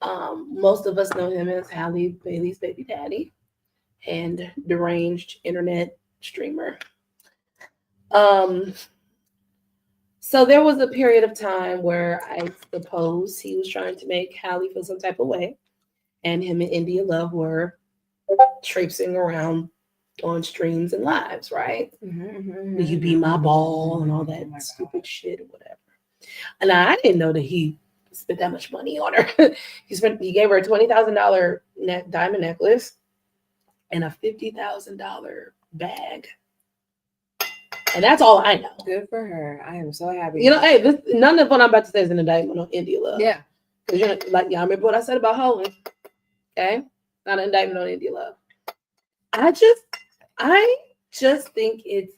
most of us know him as Halle Bailey's baby daddy and deranged internet streamer. So there was a period of time where I suppose he was trying to make Halle feel some type of way, and him and India Love were traipsing around on streams and lives, right? Mm-hmm. Will you be my ball and all that stupid shit or whatever. And I didn't know that he spent that much money on her. He gave her a $20,000 diamond necklace and a $50,000 bag. And that's all I know. Good for her. I am so happy. Hey, none of what I'm about to say is an indictment on India Love. Yeah. Because y'all remember what I said about Holy. Okay? Not an indictment on India Love. I just think it's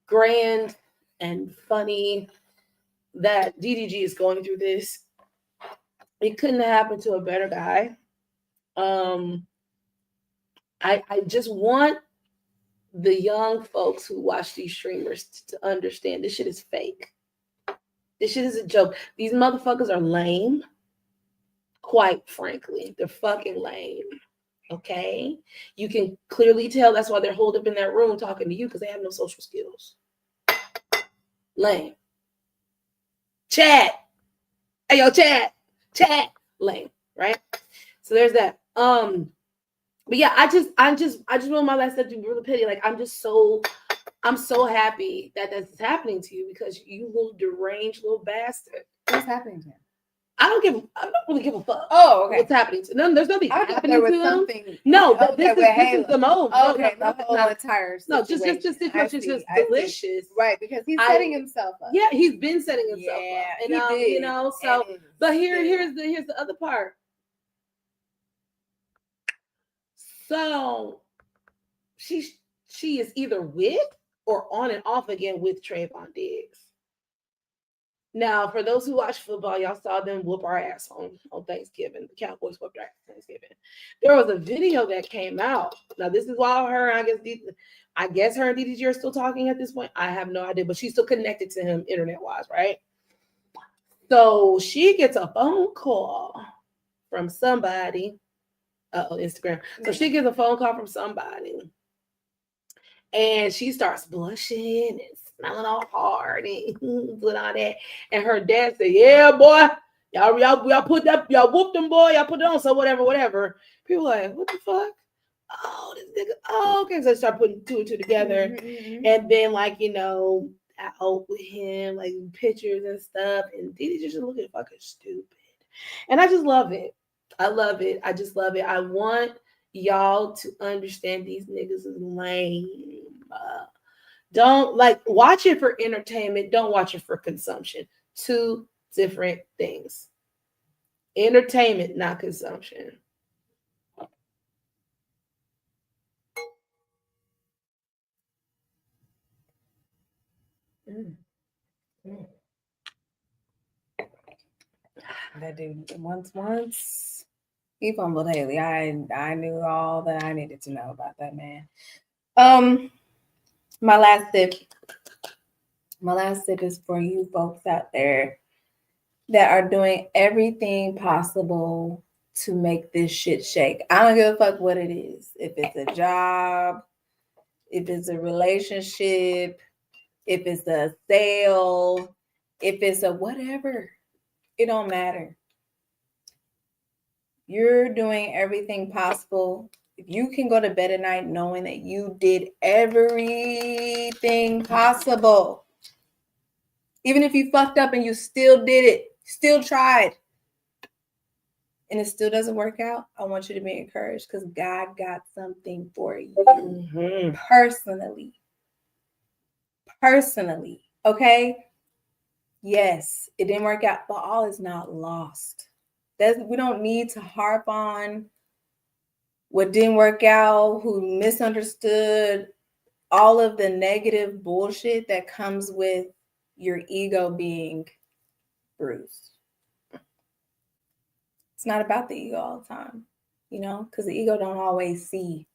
grand and funny that DDG is going through this. It couldn't have happened to a better guy. I just want the young folks who watch these streamers to understand this shit is fake. This shit is a joke. These motherfuckers are lame. Quite frankly, they're fucking lame. Okay? You can clearly tell that's why they're holed up in that room talking to you, because they have no social skills. Lame. Chat. Hey, yo, chat. Lame, right? So there's that. But yeah, I just want my last step to be really petty. Like, I'm so happy that that's happening to you, because you little deranged little bastard. What's happening to him? I don't really give a fuck. Oh, okay. What's happening to them? There's nothing I thought happening there was to them. something. No, but Okay, this is the mode. No, Okay, no, the whole no, entire no, situation. just the situation is just I see. delicious. Right, because he's I- setting himself up. Yeah, he's been setting himself up. Yeah, And he did. you know, so And but still. here's the other part. So she is either with or on and off again with Trayvon Diggs. Now, for those who watch football, y'all saw them whoop our ass on Thanksgiving. The Cowboys whooped our ass on Thanksgiving. There was a video that came out. Now, this is why I guess her and DDG are still talking at this point. I have no idea, but she's still connected to him internet-wise, right? So she gets a phone call from somebody. Instagram. So she gets a phone call from somebody. And she starts blushing and smelling all hard and doing all that. And her dad said, "Yeah, boy, y'all put that, y'all whooped them, boy, y'all put it on." So whatever. People are like, "What the fuck?" Oh, this nigga. Oh, okay. So they start putting two and two together. Mm-hmm. And then, like, you know, out with him, like pictures and stuff. And Didi just looking fucking stupid. And I just love it. I love it. I just love it. I want y'all to understand these niggas is lame. Don't watch it for entertainment. Don't watch it for consumption. Two different things. Entertainment, not consumption. That dude once he fumbled Haley. I knew all that I needed to know about that man. My last tip is for you folks out there that are doing everything possible to make this shit shake. I don't give a fuck what it is. If it's a job, if it's a relationship, if it's a sale, if it's a whatever, it don't matter. You're doing everything possible. If you can go to bed at night knowing that you did everything possible, even if you fucked up and you still did it, still tried, and it still doesn't work out, I want you to be encouraged because God got something for you personally. Okay? Yes, it didn't work out, but all is not lost. We don't need to harp on what didn't work out, who misunderstood, all of the negative bullshit that comes with your ego being bruised. It's not about the ego all the time, you know, because the ego don't always see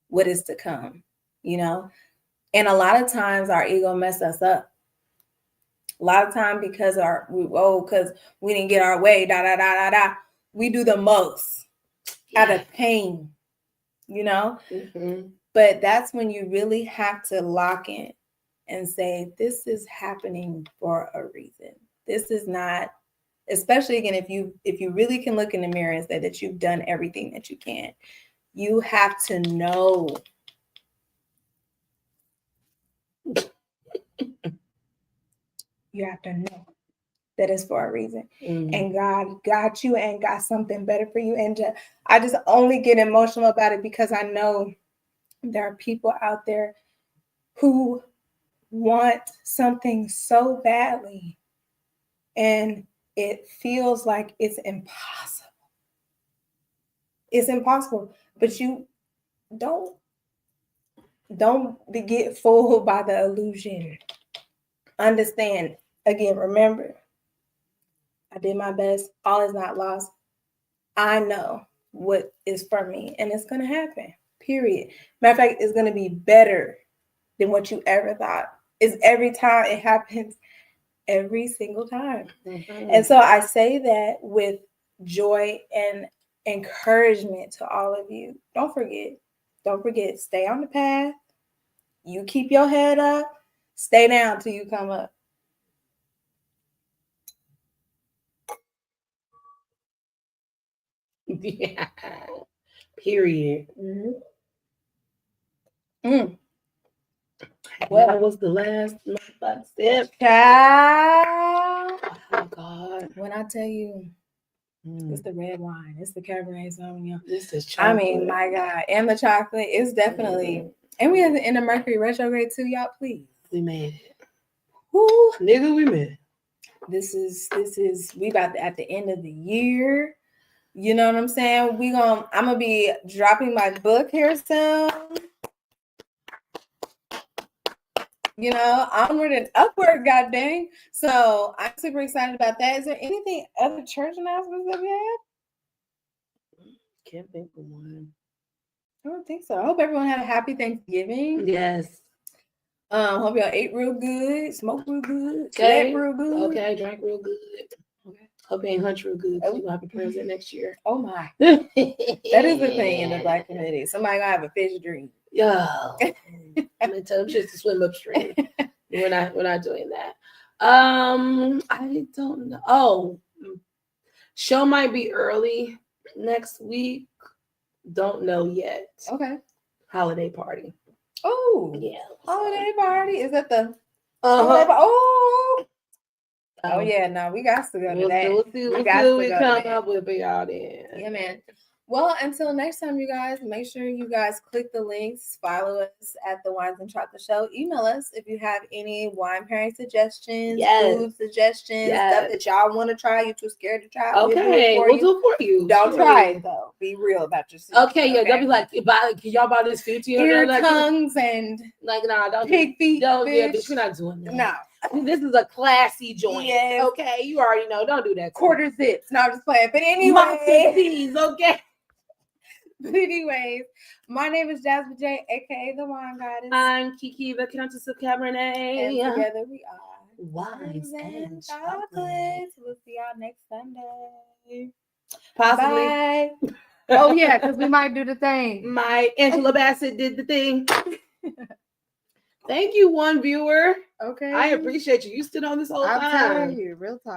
what is to come, you know. And a lot of times our ego mess us up. A lot of time because we didn't get our way, we do the most out of pain, you know. Mm-hmm. But that's when you really have to lock in and say, this is happening for a reason. This is not, especially again, if you really can look in the mirror and say that you've done everything that you can, you have to know. You have to know that it's for a reason. Mm-hmm. And God got you and got something better for you. And I just only get emotional about it because I know there are people out there who want something so badly and it feels like it's impossible. It's impossible, but you don't get fooled by the illusion. Understand, again, remember, I did my best. All is not lost. I know what is for me and it's going to happen, period. Matter of fact, it's going to be better than what you ever thought. It's every time it happens, every single time. Mm-hmm. And so I say that with joy and encouragement to all of you. Don't forget, stay on the path. You keep your head up, stay down till you come up. Yeah. Period. Mm-hmm. What was the last step? Child. Oh God. When I tell you, it's Mm. the red wine. It's the Cabernet Sauvignon. This is I chocolate. mean, my God. And the chocolate is definitely. And we have in the Mercury retrograde too, y'all. Please. We made it. Woo. Nigga, we made it. This is we about at the end of the year. You know what I'm saying? I'm gonna be dropping my book here soon. You know, onward and upward, god dang. So I'm super excited about that. Is there anything other church announcements that we have? Can't think of one. I don't think so. I hope everyone had a happy Thanksgiving. Yes. Hope y'all ate real good, smoked real good, Okay. slept real good. Okay, drank real good. Okay. Hope you ain't hunch real good. You're gonna have a present next year. Oh my. That That is the thing in the Black community. Somebody gonna have a fish dream. Yo. I'm gonna tell them just to swim upstream. We're not doing that. I don't know. Oh, show might be early next week. Don't know yet. Okay. Holiday party. Oh, Yeah. holiday party. Is that the Uh-huh. Oh yeah, no, we got to go to We'll that. see We what got to we go come to that. up with for y'all then. Yeah, man. Well, until next time, you guys, make sure you guys click the links, follow us at the Wines and Chocolate Show. Email us if you have any wine pairing suggestions, Yes. food suggestions, Yes. stuff that y'all want to try. You're too scared to try. Okay, We'll we'll do it for do you. it for you. Don't Sure. try it though. Be real about yourself. Okay, yeah, they'll be like, can y'all buy this 50? ear, like, tongues, and like, nah, don't pig feet. Don't, yeah, fish. bitch, we're not doing that. No. This is a classy joint. Yes. Okay, you already know. Don't do that. Quarter zips. No, I'm just playing. But anyway. Monkeys, okay. But anyways, my name is Jasmine J, aka the Wine Goddess. I'm Kiki, the Countess of Cabernet. And together we are Wines and chocolate. chocolates. We'll see y'all next Sunday. Possibly. Bye. Oh yeah, because we might do the thing. My Angela Bassett did the thing. Thank you, one viewer. Okay. I appreciate you. You stood on this whole I'm time. telling you, real talk.